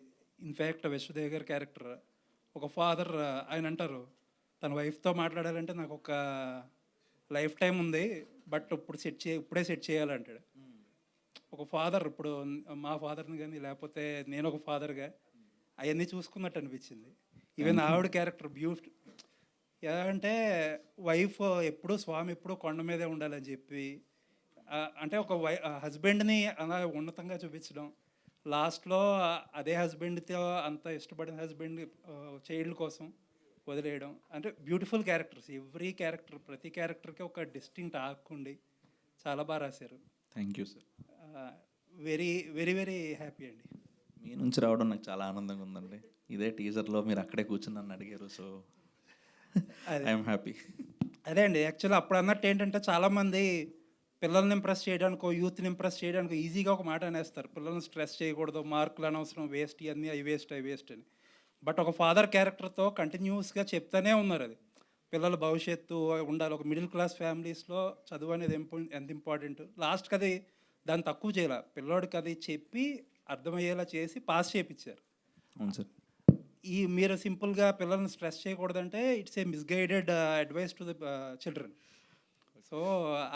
ఇన్ఫ్యాక్ట్ విశ్వదేవ్ గారి క్యారెక్టర్ ఒక ఫాదర్, ఆయన అంటారు తన వైఫ్తో మాట్లాడాలంటే నాకు ఒక లైఫ్ టైం ఉంది, బట్ ఇప్పుడే సెట్ చేయాలంటాడు. ఒక ఫాదర్, ఇప్పుడు మా ఫాదర్ని కానీ లేకపోతే నేను ఒక ఫాదర్గా అవన్నీ చూసుకున్నట్టు అనిపించింది. ఈవెన్ ఆవిడ క్యారెక్టర్ బ్యూటి ఎలా అంటే వైఫ్ ఎప్పుడూ స్వామి ఎప్పుడూ కొండ మీదే ఉండాలని చెప్పి, అంటే ఒక హస్బెండ్ని అలా ఉన్నతంగా చూపించడం, లాస్ట్లో అదే హస్బెండ్తో అంత ఇష్టపడిన హస్బెండ్ చైల్డ్ కోసం వదిలేయడం. అంటే బ్యూటిఫుల్ క్యారెక్టర్స్. ఎవ్రీ క్యారెక్టర్, ప్రతి క్యారెక్టర్కి ఒక డిస్టింక్ట్ ఆర్క్ ఉండి చాలా బాగా రాశారు. Thank you sir. Very very very happy అండి. మీ నుంచి రావడం నాకు చాలా ఆనందంగా ఉందండి. ఇదే టీజర్లో మీరు అక్కడే కూర్చుని నన్ను అడిగారు, సో అదే. I'm happy. అదే అండి, యాక్చువల్లీ అప్పుడు అన్నట్టు ఏంటంటే చాలామంది పిల్లల్ని ఇంప్రెస్ చేయడానికో యూత్ని ఇంప్రెస్ చేయడానికో ఈజీగా ఒక మాట అనేస్తారు, పిల్లల్ని స్ట్రెస్ చేయకూడదు, మార్కులు అనవసరం, వేస్ట్, ఇవన్నీ అవి వేస్ట్ అని. బట్ ఒక ఫాదర్ క్యారెక్టర్తో కంటిన్యూస్గా చెప్తానే ఉన్నారు అది పిల్లల భవిష్యత్తు ఉండాలి, ఒక మిడిల్ క్లాస్ ఫ్యామిలీస్లో చదువు అనేది ఎంత ఇంపార్టెంట్. లాస్ట్కి అది దాన్ని తక్కువ చేయాలి, పిల్లోడికి అది చెప్పి అర్థమయ్యేలా చేసి పాస్ చేయించారు. అవును సార్. ఈ మీరు సింపుల్గా పిల్లల్ని స్ట్రెస్ చేయకూడదంటే it's a misguided advice to the children. So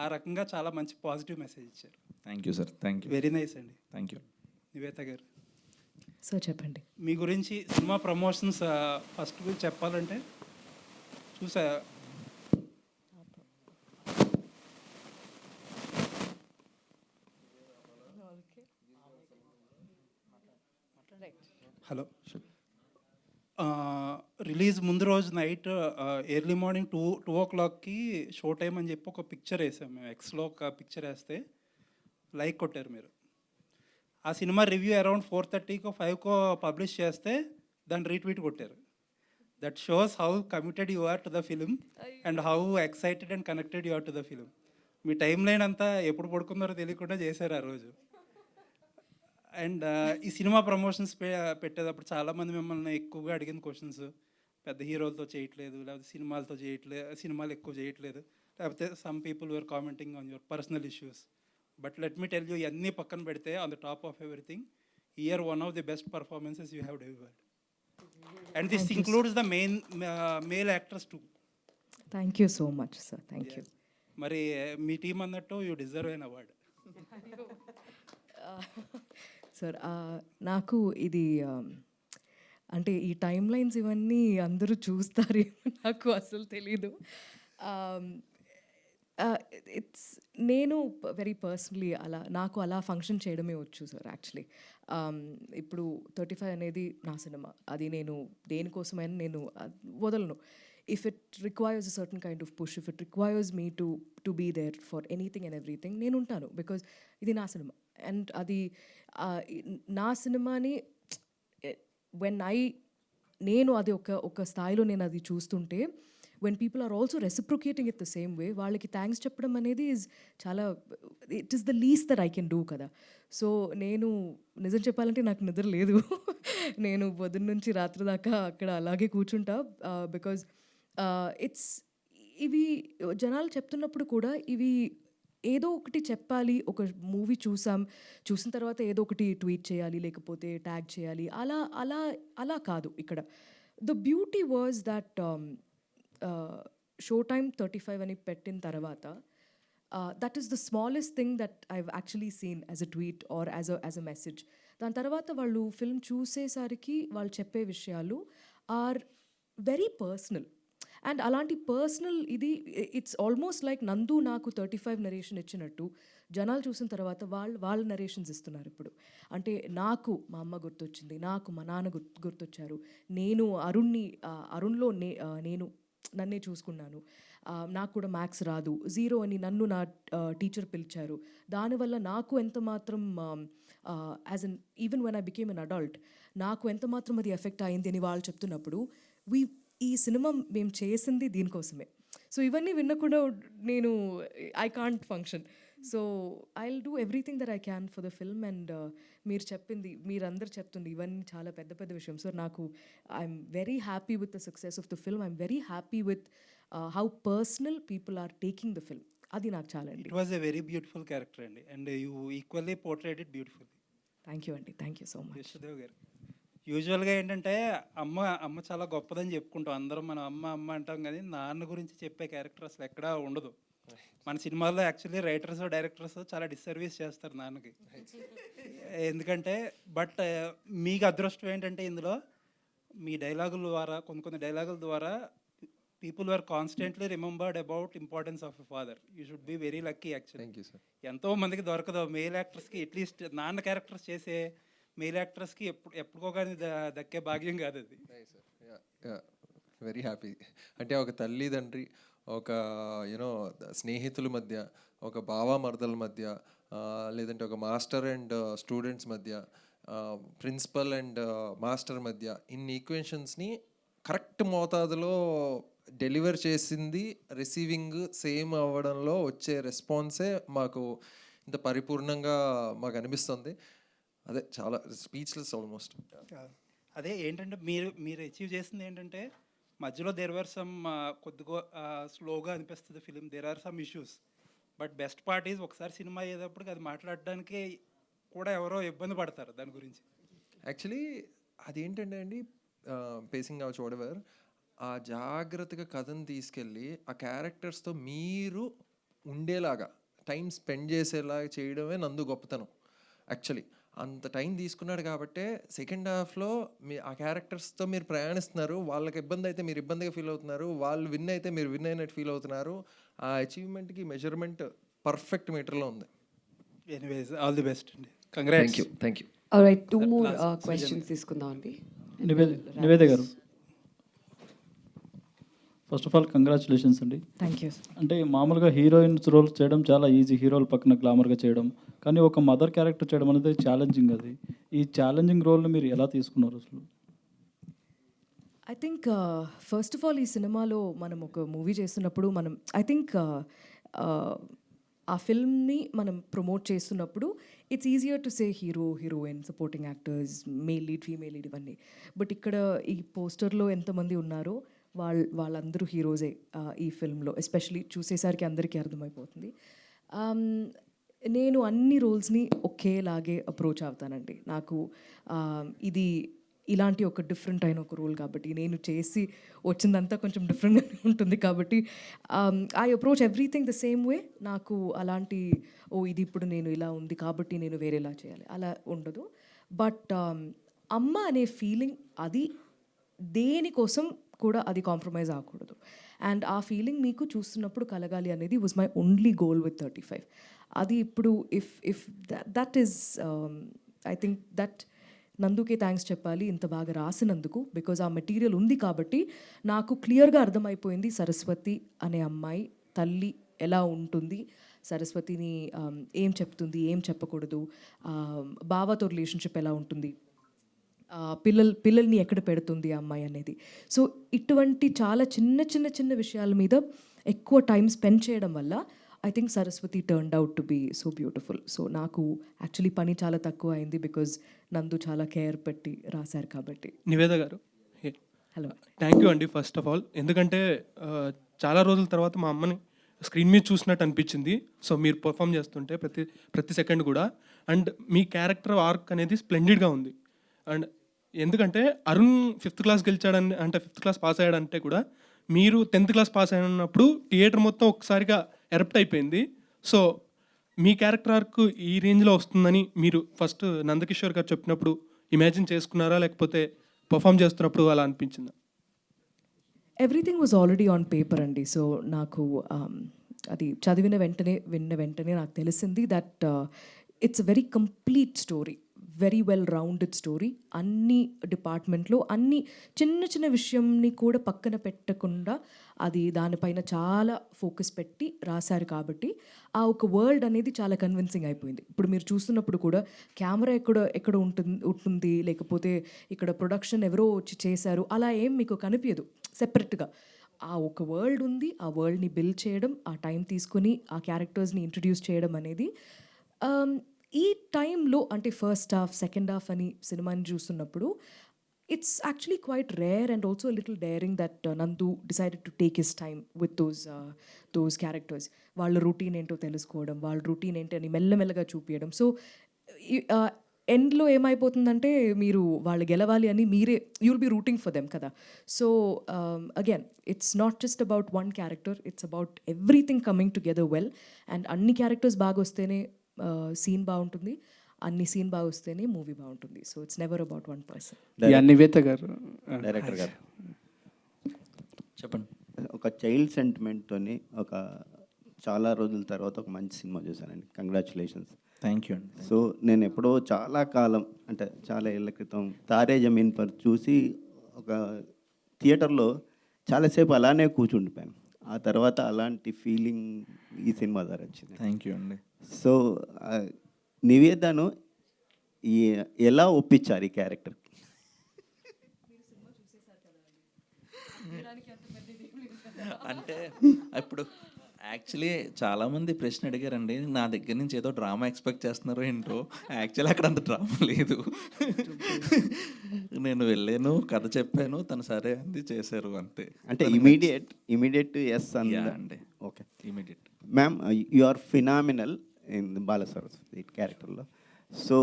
ఆ రకంగా చాలా మంచి పాజిటివ్ మెసేజ్ ఇచ్చారు. Thank you sir. Thank you. Very nice అండి. Thank you. Nivetha garu, sir చెప్పండి. మీ గురించి సినిమా ప్రమోషన్స్ ఫస్ట్ గురించి చెప్పాలంటే చూసా, హలో, రిలీజ్ ముందు రోజు నైట్ ఎర్లీ మార్నింగ్ 2 o'clockకి షో టైం అని చెప్పి ఒక పిక్చర్ వేసాం మేము. ఎక్స్లో ఒక పిక్చర్ వేస్తే లైక్ కొట్టారు మీరు. ఆ సినిమా రివ్యూ అరౌండ్ 4:30కో 5కో పబ్లిష్ చేస్తే దాన్ని రీట్వీట్ కొట్టారు. That shows how committed you are to the film and how excited and connected you are to the film. మీ టైం లైన్ అంతా ఎప్పుడు పడుకుందారో తెలియకుండా చేశారు ఆ రోజు. అండ్ ఈ సినిమా ప్రమోషన్స్ పెట్టేటప్పుడు చాలామంది మిమ్మల్ని ఎక్కువగా అడిగిన క్వశ్చన్స్, పెద్ద హీరోలతో చేయట్లేదు, లేకపోతే సినిమాలు ఎక్కువ చేయట్లేదు, లేకపోతే some people were commenting on your personal issues. But let me tell you, ఇవన్నీ పక్కన పెడితే on the top of everything, you're one of the best performances you have delivered. And this includes the male actors too. Thank you so much sir. Thank you. మరి మీ team అన్నట్టు you deserve an award. Sir నాకు ఇది అంటే ఈ time lines ఇవన్నీ అందరూ చూస్తారేమో నాకు అసలు తెలీదు. ఇట్స్ నేను వెరీ పర్సనలీ నాకు అలా ఫంక్షన్ చేయడమే వచ్చు సార్. యాక్చువల్లీ ఇప్పుడు 35 అనేది నా సినిమా, అది నేను దేనికోసమైనా నేను వదలను. If it requires a certain kind of push, if it requires me to be there for anything and everything, నేను ఉంటాను, బికాజ్ ఇది నా సినిమా. అండ్ అది నా సినిమాని నేను అది ఒక స్థాయిలో నేను అది చూస్తుంటే, when people are also reciprocating it the same way, వాళ్ళకి థ్యాంక్స్ చెప్పడం అనేది చాలా, it is the least that I can do కదా. సో నేను నిజం చెప్పాలంటే నాకు నిద్ర లేదు. నేను పొద్దున్న నుంచి రాత్రి దాకా అక్కడ అలాగే కూర్చుంటా, బికాజ్ ఇవి జనాలు చెప్తున్నప్పుడు కూడా ఇవి ఏదో ఒకటి చెప్పాలి. ఒక మూవీ చూసిన తర్వాత ఏదో ఒకటి ట్వీట్ చేయాలి, లేకపోతే ట్యాగ్ చేయాలి, అలా అలా అలా కాదు. ఇక్కడ the beauty was that show time 35 అని పెట్టిన తర్వాత, that is the smallest thing that I've actually seen as a tweet or as a message. దాని తర్వాత వాళ్ళు ఫిల్మ్ చూసేసరికి వాళ్ళు చెప్పే విషయాలు ఆర్ వెరీ పర్సనల్. అండ్ అలాంటి పర్సనల్ ఇది ఇట్స్ ఆల్మోస్ట్ లైక్ నందు నాకు 35 నరేషన్ ఇచ్చినట్టు జనాలు చూసిన తర్వాత వాళ్ళ నరేషన్స్ ఇస్తున్నారు ఇప్పుడు. అంటే నాకు మా అమ్మ గుర్తొచ్చింది, నాకు మా నాన్న గుర్తొచ్చారు, నేను అరుణ్లో నేను నన్నే చూసుకున్నాను, నాకు కూడా మ్యాథ్స్ రాదు, 0 అని నన్ను నా టీచర్ పిలిచారు, దానివల్ల నాకు ఎంత మాత్రం as an even when I became an adult నాకు ఎంత మాత్రం అది ఎఫెక్ట్ అయింది అని వాళ్ళు చెప్తున్నప్పుడు, ఈ సినిమా మేము చేసింది దీనికోసమే. సో ఇవన్నీ విన్నకుండా నేను I can't function. So I will do everything that I can for the film. And మీరందరూ చెప్తుంది ఇవన్నీ చాలా పెద్ద పెద్ద విషయం సార్. నాకు I'm very happy with the success of the film. I'm very happy with how personal people are taking the film. అది నాకు చాలా అండి. It was a very beautiful character అండి, and you equally portrayed it beautifully. Thank you అండి. Thank you so much. Yashodev garu, యూజువల్గా ఏంటంటే అమ్మ చాలా గొప్పదని చెప్పుకుంటాం అందరం, మనం అమ్మ అంటాం, కానీ నాన్న గురించి చెప్పే క్యారెక్టర్ అసలు ఎక్కడా ఉండదు. మన సినిమాల్లో యాక్చువల్లీ రైటర్స్ డైరెక్టర్స్ చాలా డిస్సర్వీస్ చేస్తారు నాన్నకి. ఎందుకంటే బట్ మీకు అదృష్టం ఏంటంటే ఇందులో మీ డైలాగుల ద్వారా కొన్ని డైలాగుల ద్వారా people are constantly remembered about importance of a father. You should be very lucky actually. Thank you sir. ఎంతో మందికి దొరకదు మేల్ యాక్టర్స్కి, అట్లీస్ట్ నాన్న క్యారెక్టర్స్ చేసే మెయిల్ యాక్టర్స్కి ఎప్పుడుకో కానీ దక్కే భాగ్యం కాదు అది. Very happy. అంటే ఒక తల్లిదండ్రి ఒక యూనో స్నేహితుల మధ్య, ఒక బావమరదల మధ్య, లేదంటే ఒక మాస్టర్ అండ్ స్టూడెంట్స్ మధ్య, ప్రిన్సిపల్ అండ్ మాస్టర్ మధ్య ఇన్ని ఈక్వేషన్స్ని కరెక్ట్ మోతాదులో డెలివర్ చేసింది. రిసీవింగ్ సేమ్ అవ్వడంలో వచ్చే రెస్పాన్సే మాకు ఇంత పరిపూర్ణంగా మాకు అనిపిస్తుంది. అదే చాలా స్పీచ్లెస్ ఆల్మోస్ట్. అదే ఏంటంటే మీరు అచీవ్ చేసింది ఏంటంటే మధ్యలో దేర్ ఆర్ సమ్ కొద్దిగా స్లోగా అనిపిస్తుంది film, there are some issues, but best part is ఒకసారి సినిమా అయ్యేటప్పటికి అది మాట్లాడడానికి కూడా ఎవరో ఇబ్బంది పడతారు దాని గురించి. యాక్చువల్లీ అదేంటంటే అండి, పేసింగ్ అవుట్ వాటెవర్, ఆ జాగ్రత్తగా కథను తీసుకెళ్ళి ఆ క్యారెక్టర్స్తో మీరు ఉండేలాగా టైం స్పెండ్ చేసేలాగా చేయడమే నందు గొప్పతనం. యాక్చువల్లీ అంత టైం తీసుకున్నాడు కాబట్టే సెకండ్ హాఫ్లో మీ ఆ క్యారెక్టర్స్తో మీరు ప్రయాణిస్తున్నారు. వాళ్ళకి ఇబ్బంది అయితే మీరు ఇబ్బందిగా ఫీల్ అవుతున్నారు, వాళ్ళు విన్ అయితే మీరు విన్ అయినట్టు ఫీల్ అవుతున్నారు. ఆ అచీవ్మెంట్కి మెజర్మెంట్ పర్ఫెక్ట్ మీటర్లో ఉంది. ఎనీవేస్ ఆల్ ది బెస్ట్ అండి, congrats. Thank you. Alright, 2 more questions తీసుకుందాం అండి. నివేద గారు, ఫస్ట్ ఆఫ్ ఆల్ కంగ్రాచులేషన్స్ అండి. Thank you. అంటే మామూలుగా హీరోయిన్స్ రోల్స్ చేయడం చాలా ఈజీ, హీరోల పక్కన గ్లామర్గా చేయడం, కానీ ఒక మదర్ క్యారెక్టర్ చేయడం అనేది ఛాలెంజింగ్. అది ఈ ఛాలెంజింగ్ రోల్ని మీరు ఎలా తీసుకున్నారు అసలు? I think first of all ఈ సినిమాలో మనం ఒక మూవీ చేస్తున్నప్పుడు మనం ఐ థింక్ ఆ ఫిల్మ్ని మనం ప్రమోట్ చేస్తున్నప్పుడు it's easier to say hero, heroine, supporting actors, male lead, female lead ఇవన్నీ. బట్ ఇక్కడ ఈ పోస్టర్లో ఎంతమంది ఉన్నారో వాళ్ళందరూ హీరోసే ఈ ఫిల్మ్లో. ఎస్పెషలీ చూసేసరికి అందరికీ అర్థమైపోతుంది. నేను అన్ని రోల్స్ని ఒకేలాగే అప్రోచ్ అవుతానండి. నాకు ఇది ఇలాంటి ఒక డిఫరెంట్ అయిన ఒక రోల్ కాబట్టి, నేను చేసి వచ్చిందంతా కొంచెం డిఫరెంట్గానే ఉంటుంది కాబట్టి I approach everything the same వే. నాకు అలాంటి ఇది ఇప్పుడు నేను ఇలా ఉంది కాబట్టి నేను వేరేలా చేయాలి అలా ఉండదు. బట్ అమ్మ అనే ఫీలింగ్ అది దేనికోసం కూడా అది కాంప్రమైజ్ అవ్వకూడదు. అండ్ ఆ ఫీలింగ్ మీకు చూస్తున్నప్పుడు కలగాలి అనేది was my only goal with 35. అది ఇప్పుడు if that is I think that నందుకే థ్యాంక్స్ చెప్పాలి ఇంత బాగా రాసినందుకు. బికాజ్ ఆ మెటీరియల్ ఉంది కాబట్టి నాకు క్లియర్గా అర్థమైపోయింది సరస్వతి అనే అమ్మాయి తల్లి ఎలా ఉంటుంది, సరస్వతిని ఏం చెప్తుంది, ఏం చెప్పకూడదు, బావతో రిలేషన్షిప్ ఎలా ఉంటుంది, పిల్లల్ని ఎక్కడ పెడుతుంది ఆ అమ్మాయి అనేది. సో ఇటువంటి చాలా చిన్న చిన్న చిన్న విషయాల మీద ఎక్కువ టైం స్పెండ్ చేయడం వల్ల I think Saraswathi turned out to be so beautiful. So నాకు యాక్చువల్లీ పని చాలా తక్కువ అయింది బికాజ్ నందు చాలా కేర్ పెట్టి రాశారు కాబట్టి. నివేద గారు, హలో, థ్యాంక్ యూ అండి ఫస్ట్ ఆఫ్ ఆల్. ఎందుకంటే చాలా రోజుల తర్వాత మా అమ్మని స్క్రీన్ మీద చూసినట్టు అనిపించింది. సో మీరు పర్ఫామ్ చేస్తుంటే ప్రతి సెకండ్ కూడా, అండ్ మీ క్యారెక్టర్ ఆర్క్ అనేది స్ప్లెండిడ్గా ఉంది. అండ్ ఎందుకంటే అరుణ్ 5th క్లాస్ గెలిచాడని, అంటే 5th క్లాస్ పాస్ అయ్యాడంటే కూడా మీరు 10th క్లాస్ పాస్ అయినప్పుడు థియేటర్ మొత్తం ఒకసారిగా ఎరప్ట్ అయిపోయింది. సో మీ క్యారెక్టర్ ఆర్క్ ఈ రేంజ్లో వస్తుందని మీరు ఫస్ట్ నందకిషోర్ గారు చెప్పినప్పుడు ఇమాజిన్ చేసుకున్నారా, లేకపోతే పర్ఫామ్ చేస్తున్నప్పుడు అలా అనిపించిందా? Everything was already on paper అండి. సో నాకు అది చదివిన వెంటనే నాకు తెలిసింది that it's a very complete story, very well rounded story. అన్ని డిపార్ట్మెంట్లో అన్ని చిన్న చిన్న విషయంని కూడా పక్కన పెట్టకుండా అది దానిపైన చాలా ఫోకస్ పెట్టి రాశారు కాబట్టి ఆ ఒక వరల్డ్ అనేది చాలా కన్విన్సింగ్ అయిపోయింది. ఇప్పుడు మీరు చూస్తున్నప్పుడు కూడా కెమెరా ఎక్కడ ఉంటుంది లేకపోతే ఇక్కడ ప్రొడక్షన్ ఎవరో వచ్చి చేశారు అలా ఏం మీకు కనిపించదు. సెపరేట్గా ఆ ఒక వరల్డ్ ఉంది, ఆ వరల్డ్ని బిల్డ్ చేయడం, ఆ టైం తీసుకొని ఆ క్యారెక్టర్స్ని ఇంట్రడ్యూస్ చేయడం అనేది ఈ టైంలో, అంటే ఫస్ట్ హాఫ్ సెకండ్ హాఫ్ అని సినిమాని చూస్తున్నప్పుడు it's actually quite rare and also little daring that Nandu decided to take his time with those characters. వాళ్ళ రొటీన్ ఏంటో తెలుసుకోవడం, వాళ్ళ రొటీన్ ఏంటి అని మెల్లమెల్లగా చూపించడం. సో ఎండ్లో ఏమైపోతుందంటే మీరు వాళ్ళు గెలవాలి అని మీరే you'll be rooting for them కదా. So again it's not just about one character, it's about everything coming together well. And అన్ని క్యారెక్టర్స్ బాగా వస్తేనే సీన్ బాగుంటుంది, అన్ని సీన్ బాగా వస్తేనే మూవీ బాగుంటుంది. So it's never about one person. Nivetha గారు, డైరెక్టర్ గారు చెప్పండి. ఒక చైల్డ్ సెంటిమెంట్తోని ఒక చాలా రోజుల తర్వాత ఒక మంచి సినిమా చూశానండి. కంగ్రాచులేషన్స్. థ్యాంక్ యూ అండి. సో నేను ఎప్పుడో చాలా కాలం, అంటే చాలా ఏళ్ళ క్రితం తారే జమీన్ పర్ చూసి ఒక థియేటర్లో చాలాసేపు అలానే కూర్చుండిపోయాను. ఆ తర్వాత అలాంటి ఫీలింగ్ ఈ సినిమా ద్వారా వచ్చింది. థ్యాంక్ యూ అండి. సో నివేదను ఎలా ఒప్పించారు ఈ క్యారెక్టర్? అంటే ఇప్పుడు యాక్చువల్లీ చాలామంది ప్రశ్న అడిగారండి, నా దగ్గర నుంచి ఏదో డ్రామా ఎక్స్పెక్ట్ చేస్తున్నారో ఏంటో. యాక్చువల్లీ అక్కడ అంత డ్రామా లేదు. నేను వెళ్ళాను, కథ చెప్పాను, తను సరే అంది, చేశారు అంతే. అంటే ఇమీడియట్ ఎస్ అండి. Okay. Immediate. Ma'am, you are phenomenal in Bala Saraswati క్యారెక్టర్లో. సో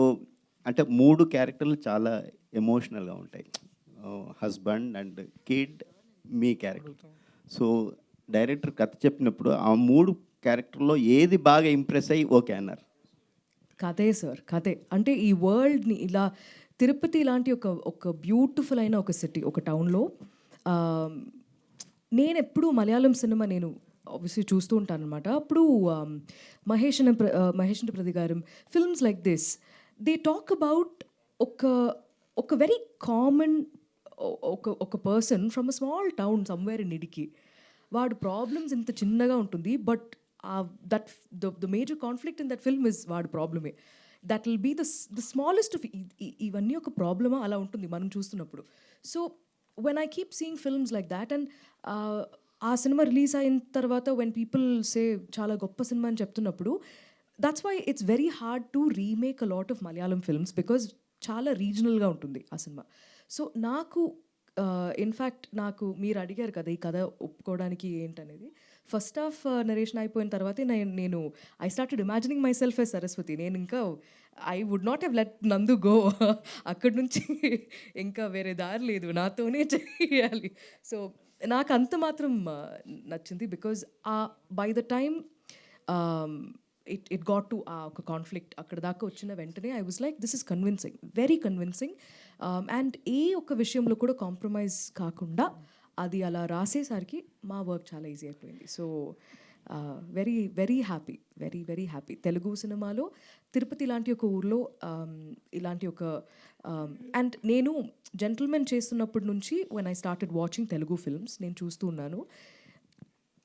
అంటే 3 క్యారెక్టర్లు చాలా ఎమోషనల్గా ఉంటాయి. హస్బెండ్ అండ్ కిడ్, మీ క్యారెక్టర్. సో డైరెక్టర్ కథ చెప్పినప్పుడు ఆ 3 క్యారెక్టర్లో ఏది బాగా ఇంప్రెస్ అయ్యి ఓకే అన్నారు? కథే సార్, కథే. అంటే ఈ వరల్డ్ని ఇలా తిరుపతి లాంటి ఒక బ్యూటిఫుల్ అయిన ఒక సిటీ, ఒక టౌన్లో నేను ఎప్పుడు మలయాళం సినిమా నేను ఆబ్వియస్లీ చూస్తూ ఉంటాను అనమాట. అప్పుడు మహేష్ అండ్ ప్రతిగారం films like this, they talk about ఒక వెరీ కామన్ ఒక person from a small town somewhere in ఇడికి. వాడు ప్రాబ్లమ్స్ ఇంత చిన్నగా ఉంటుంది, but that the major conflict in that film is వాడు ప్రాబ్లమే. That will be the smallest of ఇవన్నీ ఒక ప్రాబ్లమా అలా ఉంటుంది మనం చూస్తున్నప్పుడు. So when I keep seeing films like that, and ఆ సినిమా రిలీజ్ అయిన తర్వాత వెన్ పీపుల్ సే చాలా గొప్ప సినిమా అని చెప్తున్నప్పుడు, that's why it's very hard to remake a lot of Malayalam films, because చాలా రీజనల్గా ఉంటుంది ఆ సినిమా. సో నాకు ఇన్ఫ్యాక్ట్ నాకు మీరు అడిగారు కదా ఈ కథ ఒప్పుకోవడానికి ఏంటనేది, ఫస్ట్ హాఫ్ నరేషన్ అయిపోయిన తర్వాతే నేను I started imagining myself as Saraswathi. నేను ఇంకా I would not have let Nandu go. అక్కడి నుంచి ఇంకా వేరే దారి లేదు, నాతోనే చేయాలి. సో నాకు అంత మాత్రం నచ్చింది, because by the time it got to ఒక కాన్ఫ్లిక్ట్ అక్కడ దాకా వచ్చిన వెంటనే I was like this is convincing, very convincing. And ఏ ఒక్క విషయంలో కూడా కాంప్రమైజ్ కాకుండా అది అలా రాసేసరికి మా వర్క్ చాలా ఈజీ అయిపోయింది. So very very happy, very very happy. Telugu సినిమాలో తిరుపతి లాంటి ఒక ఊర్లో ఇలాంటి ఒక అండ్ నేను జెంటిల్మెన్ చేస్తున్నప్పటి నుంచి when I started watching Telugu films నేను చూస్తూ ఉన్నాను,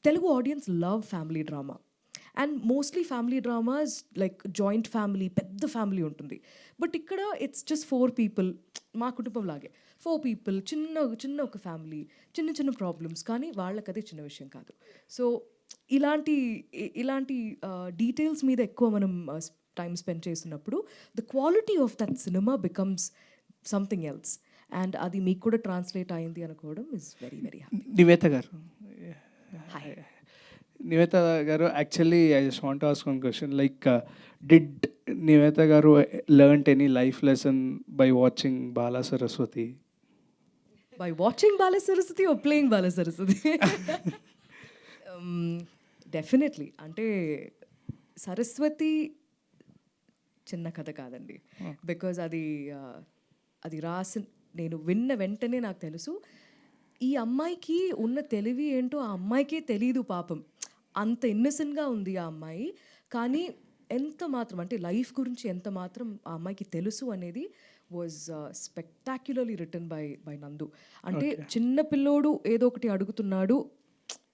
Telugu audience love family drama. And mostly family dramas like joint family, పెద్ద ఫ్యామిలీ ఉంటుంది. బట్ ఇక్కడ ఇట్స్ జస్ట్ 4 people, మా కుటుంబం లాగే 4 people, చిన్న ఒక ఫ్యామిలీ, చిన్న ప్రాబ్లమ్స్, కానీ వాళ్ళకి అదే చిన్న విషయం కాదు. సో ఇలాంటి డీటెయిల్స్ మీద ఎక్కువ మనం టైం స్పెండ్ చేస్తున్నప్పుడు the quality of that cinema becomes something else. And అది మీకు కూడా ట్రాన్స్లేట్ అయింది అనుకోవడం is very very happy. Nivetha garu, Nivetha garu, actually I just want to ask one question. Like did Nivetha garu learnt any life lesson by watching Bala Saraswati? By watching Bala Saraswati or playing Bala Saraswati? Definitely. అంటే సరస్వతి చిన్న కథ కాదండి, because అది నేను విన్న వెంటనే నాకు తెలుసు ఈ అమ్మాయికి ఉన్న తెలివి ఏంటో ఆ అమ్మాయికే తెలీదు పాపం. అంత ఇన్నసెంట్గా ఉంది ఆ అమ్మాయి, కానీ ఎంత మాత్రం అంటే లైఫ్ గురించి ఎంత మాత్రం ఆ అమ్మాయికి తెలుసు అనేది వాజ్ స్పెక్టాక్యులర్లీ రిటన్ బై నందు. అంటే చిన్న పిల్లోడు ఏదో ఒకటి అడుగుతున్నాడు,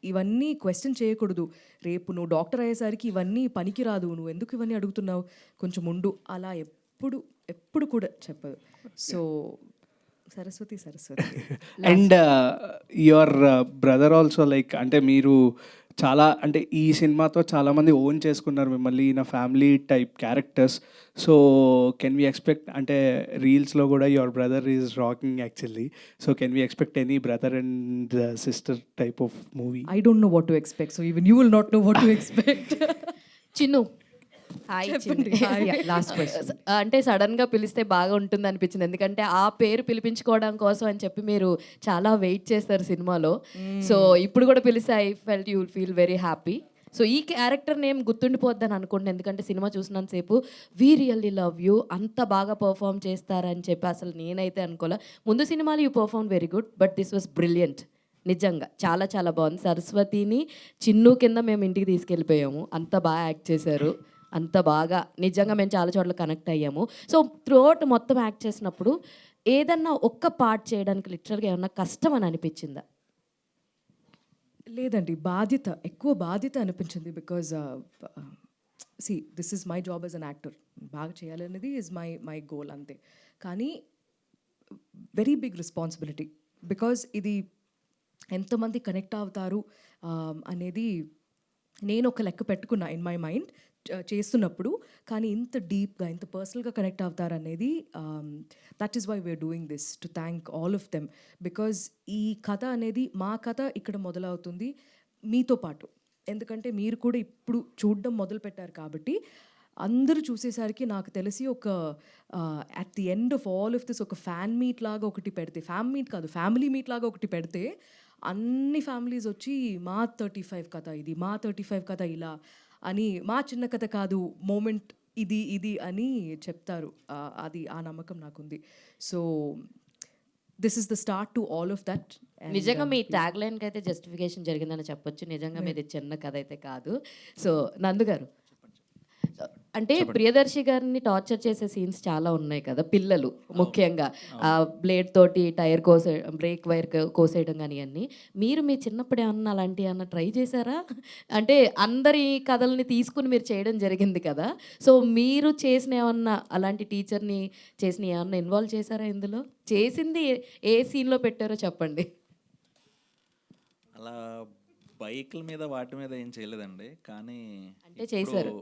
ఇవన్నీ క్వశ్చన్ చేయకూడదు, రేపు నువ్వు డాక్టర్ అయ్యేసరికి ఇవన్నీ పనికిరాదు, నువ్వు ఎందుకు ఇవన్నీ అడుగుతున్నావు, కొంచెం ఉండు, అలా ఎప్పుడు కూడా చెప్పదు. So Saraswati. And your brother also, like అంటే మీరు చాలా అంటే ఈ సినిమాతో చాలామంది ఓన్ చేసుకున్నారు మిమ్మల్ని in family type characters. So can we expect, అంటే రీల్స్లో కూడా your brother is rocking actually, so can we expect any brother and sister type of movie? I don't know what to expect, so even you will not know what to expect. Chinnu, hi. Last question. అంటే సడన్గా పిలిస్తే బాగా ఉంటుంది అనిపించింది, ఎందుకంటే ఆ పేరు పిలిపించుకోవడం కోసం అని చెప్పి మీరు చాలా వెయిట్ చేస్తారు సినిమాలో. సో ఇప్పుడు కూడా పిలిస్తే I felt you will feel very happy. So ఈ క్యారెక్టర్ నేమ్ గుర్తుండిపోద్దని అనుకుంటున్నాను, ఎందుకంటే సినిమా చూసినంతసేపు వీ రియల్లీ లవ్ యూ, అంత బాగా పర్ఫామ్ చేస్తారని చెప్పి అసలు నేనైతే అనుకోలే. ముందు సినిమాలు you perform very good, but this was brilliant. నిజంగా చాలా చాలా బాగుంది. సరస్వతిని చిన్ను కింద మేము ఇంటికి తీసుకెళ్ళిపోయాము, అంత బాగా యాక్ట్ చేశారు, అంత బాగా నిజంగా మేము చాలా చోట్ల కనెక్ట్ అయ్యాము. సో త్రూఅవుట్ మొత్తం యాక్ట్ చేసినప్పుడు ఏదన్నా ఒక్క పార్ట్ చేయడానికి లిటరల్గా ఏమన్నా కష్టం అని అనిపించిందా? లేదండి, బాధ్యత, ఎక్కువ బాధ్యత అనిపించింది. Because this is my job as an actor. బాగా చేయాలనేది ఇస్ మై గోల్ అంతే. కానీ వెరీ బిగ్ రెస్పాన్సిబిలిటీ. బికాజ్ ఇది ఎంతమంది కనెక్ట్ అవుతారు అనేది నేను ఒక లెక్క పెట్టుకున్నా ఇన్ మై మైండ్ చేస్తున్నప్పుడు. కానీ ఇంత డీప్గా, ఇంత పర్సనల్గా కనెక్ట్ అవుతారు అనేది that is why we're doing this, to thank all of them. Because ఈ కథ అనేది, మా కథ ఇక్కడ మొదలవుతుంది మీతో పాటు. ఎందుకంటే మీరు కూడా ఇప్పుడు చూడడం మొదలుపెట్టారు కాబట్టి అందరూ చూసేసరికి నాకు తెలిసి ఒక at the end of all of this ఒక ఫ్యాన్ మీట్ లాగా ఒకటి పెడితే, ఫ్యాన్ మీట్ కాదు ఫ్యామిలీ మీట్ లాగా ఒకటి పెడితే అన్ని ఫ్యామిలీస్ వచ్చి మా 35 కథ ఇది, మా 35 కథ ఇలా అని, మా చిన్న కథ కాదు మూమెంట్ ఇది అని చెప్తారు. అది ఆ నమ్మకం నాకుంది. So this is the start to all of that. నిజంగా మీ ట్యాగ్ లైన్కి అయితే జస్టిఫికేషన్ జరిగిందని చెప్పొచ్చు. నిజంగా మీది చిన్న కథ అయితే కాదు. సో నందు గారు, అంటే ప్రియదర్శి గారిని టార్చర్ చేసే సీన్స్ చాలా ఉన్నాయి కదా, పిల్లలు ముఖ్యంగా బ్లేడ్ తోటి టైర్ బ్రేక్ వైర్ కోసేయడం కానీ అన్నీ. మీరు మీ చిన్నప్పుడు ఏమన్నా అలాంటివి ఏమన్నా ట్రై చేశారా? అంటే అందరి కథల్ని తీసుకుని మీరు చేయడం జరిగింది కదా, సో మీరు చేసిన ఏమన్నా అలాంటి టీచర్ని చేసిన ఏమన్నా ఇన్వాల్వ్ చేశారా ఇందులో? చేసింది ఏ సీన్లో పెట్టారో చెప్పండి. అలా బైకుల మీద వాటి మీద ఏం చేయలేదండి, కానీ అంటే చేశారు.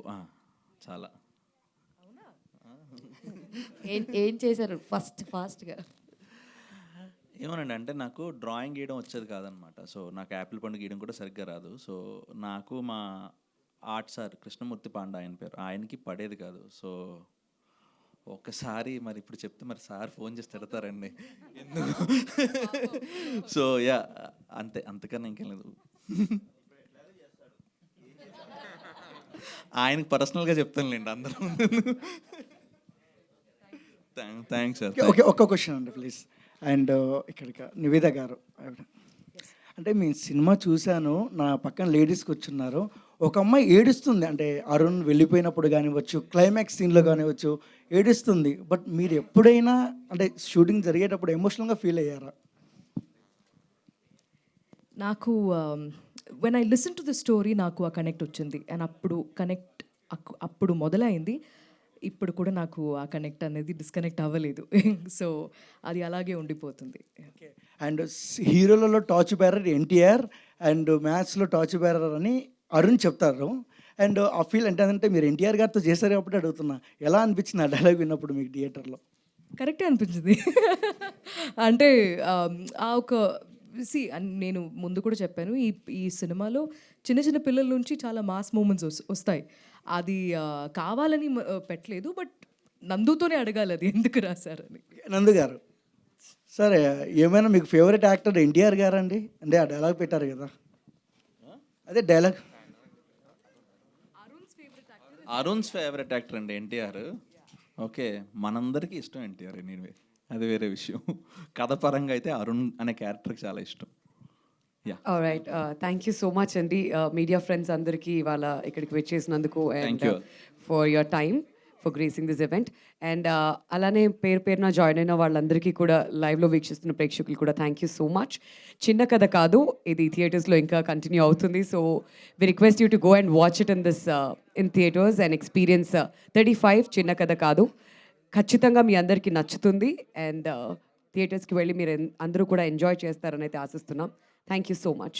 చాలా. ఏం చేశారు ఫాస్ట్గా? ఏమోనండి, అంటే నాకు డ్రాయింగ్ గీయడం వచ్చేది కాదనమాట. సో నాకు యాపిల్ పండు గీయడం కూడా సరిగ్గా రాదు. సో నాకు మా ఆర్ట్ సార్ కృష్ణమూర్తి పాండ ఆయన పేరు, ఆయనకి పడేది కాదు. సో ఒకసారి మరి ఇప్పుడు చెప్తే మరి సార్ ఫోన్ చేసి తిడతారండి ఎందుకు. సో యా అంతే, అంతకన్నా ఇంకేం లేదు. ఆయనకి పర్సనల్గా చెప్తానులేండి అందరూ. Thanks sir. ఓకే, ఒక్క క్వశ్చన్ అండి ప్లీజ్. అండ్ ఇక్కడికి నివేద గారు, అంటే మీ సినిమా చూశాను, నా పక్కన లేడీస్కి వచ్చున్నారు. ఒక అమ్మాయి ఏడుస్తుంది, అంటే అరుణ్ వెళ్ళిపోయినప్పుడు కానివ్వచ్చు, క్లైమాక్స్ సీన్లో కానివ్వచ్చు ఏడుస్తుంది. బట్ మీరు ఎప్పుడైనా అంటే షూటింగ్ జరిగేటప్పుడు ఎమోషనల్గా ఫీల్ అయ్యారా? నాకు when I listen to the story నాకు ఆ కనెక్ట్ వచ్చింది. అండ్ అప్పుడు మొదలైంది. ఇప్పుడు కూడా నాకు ఆ కనెక్ట్ అనేది డిస్కనెక్ట్ అవ్వలేదు. సో అది అలాగే ఉండిపోతుంది. అండ్ హీరోలలో టార్చ్ బేరర్ ఎన్టీఆర్ అండ్ మ్యాథ్స్లో టార్చ్ బేరర్ అని అరుణ్ చెప్తారు. అండ్ ఆ ఫీల్ అంటే మీరు ఎన్టీఆర్ గారితో చేశారు కాబట్టి అడుగుతున్నా, ఎలా అనిపించింది ఆ డైలాగ్ విన్నప్పుడు మీకు థియేటర్లో? కరెక్టే అనిపించింది. అంటే ఆ ఒక నేను ముందు కూడా చెప్పాను, ఈ సినిమాలో చిన్న చిన్న పిల్లల నుంచి చాలా మాస్ మూమెంట్స్ వస్తాయి. అది కావాలని పెట్టలేదు, బట్ నందుతోనే అడగాలి అది ఎందుకు రాశారని. నందు గారు, సరే ఏమైనా మీకు ఫేవరెట్ యాక్టర్ ఎన్టీఆర్ గారు అండి? అంటే ఆ డైలాగ్ పెట్టారు కదా, అదే డైలాగ్. అరుణ్స్ ఫేవరెట్ యాక్టర్ అండి ఎన్టీఆర్. ఓకే, మనందరికీ ఇష్టం ఎన్టీఆర్ ఎనీవే, అది వేరే విషయం. కథ పరంగా అయితే అరుణ్ అనే క్యారెక్టర్కి చాలా ఇష్టం. Right, thank you so much అండి మీడియా ఫ్రెండ్స్ అందరికీ ఇవాళ ఇక్కడికి వచ్చేసినందుకు, and for your time, for gracing this event. And అలానే పేరున జాయిన్ అయిన వాళ్ళందరికీ కూడా, లైవ్లో వీక్షిస్తున్న ప్రేక్షకులు కూడా థ్యాంక్ యూ సో మచ్. చిన్న కథ కాదు, ఇది థియేటర్స్లో ఇంకా కంటిన్యూ అవుతుంది. So we request you to go and watch it in theatres and experience 35 చిన్న కథ కాదు. ఖచ్చితంగా మీ అందరికీ నచ్చుతుంది. అండ్ థియేటర్స్కి వెళ్ళి మీరు అందరూ కూడా ఎంజాయ్ చేస్తారని అయితే ఆశిస్తున్నాం. Thank you so much.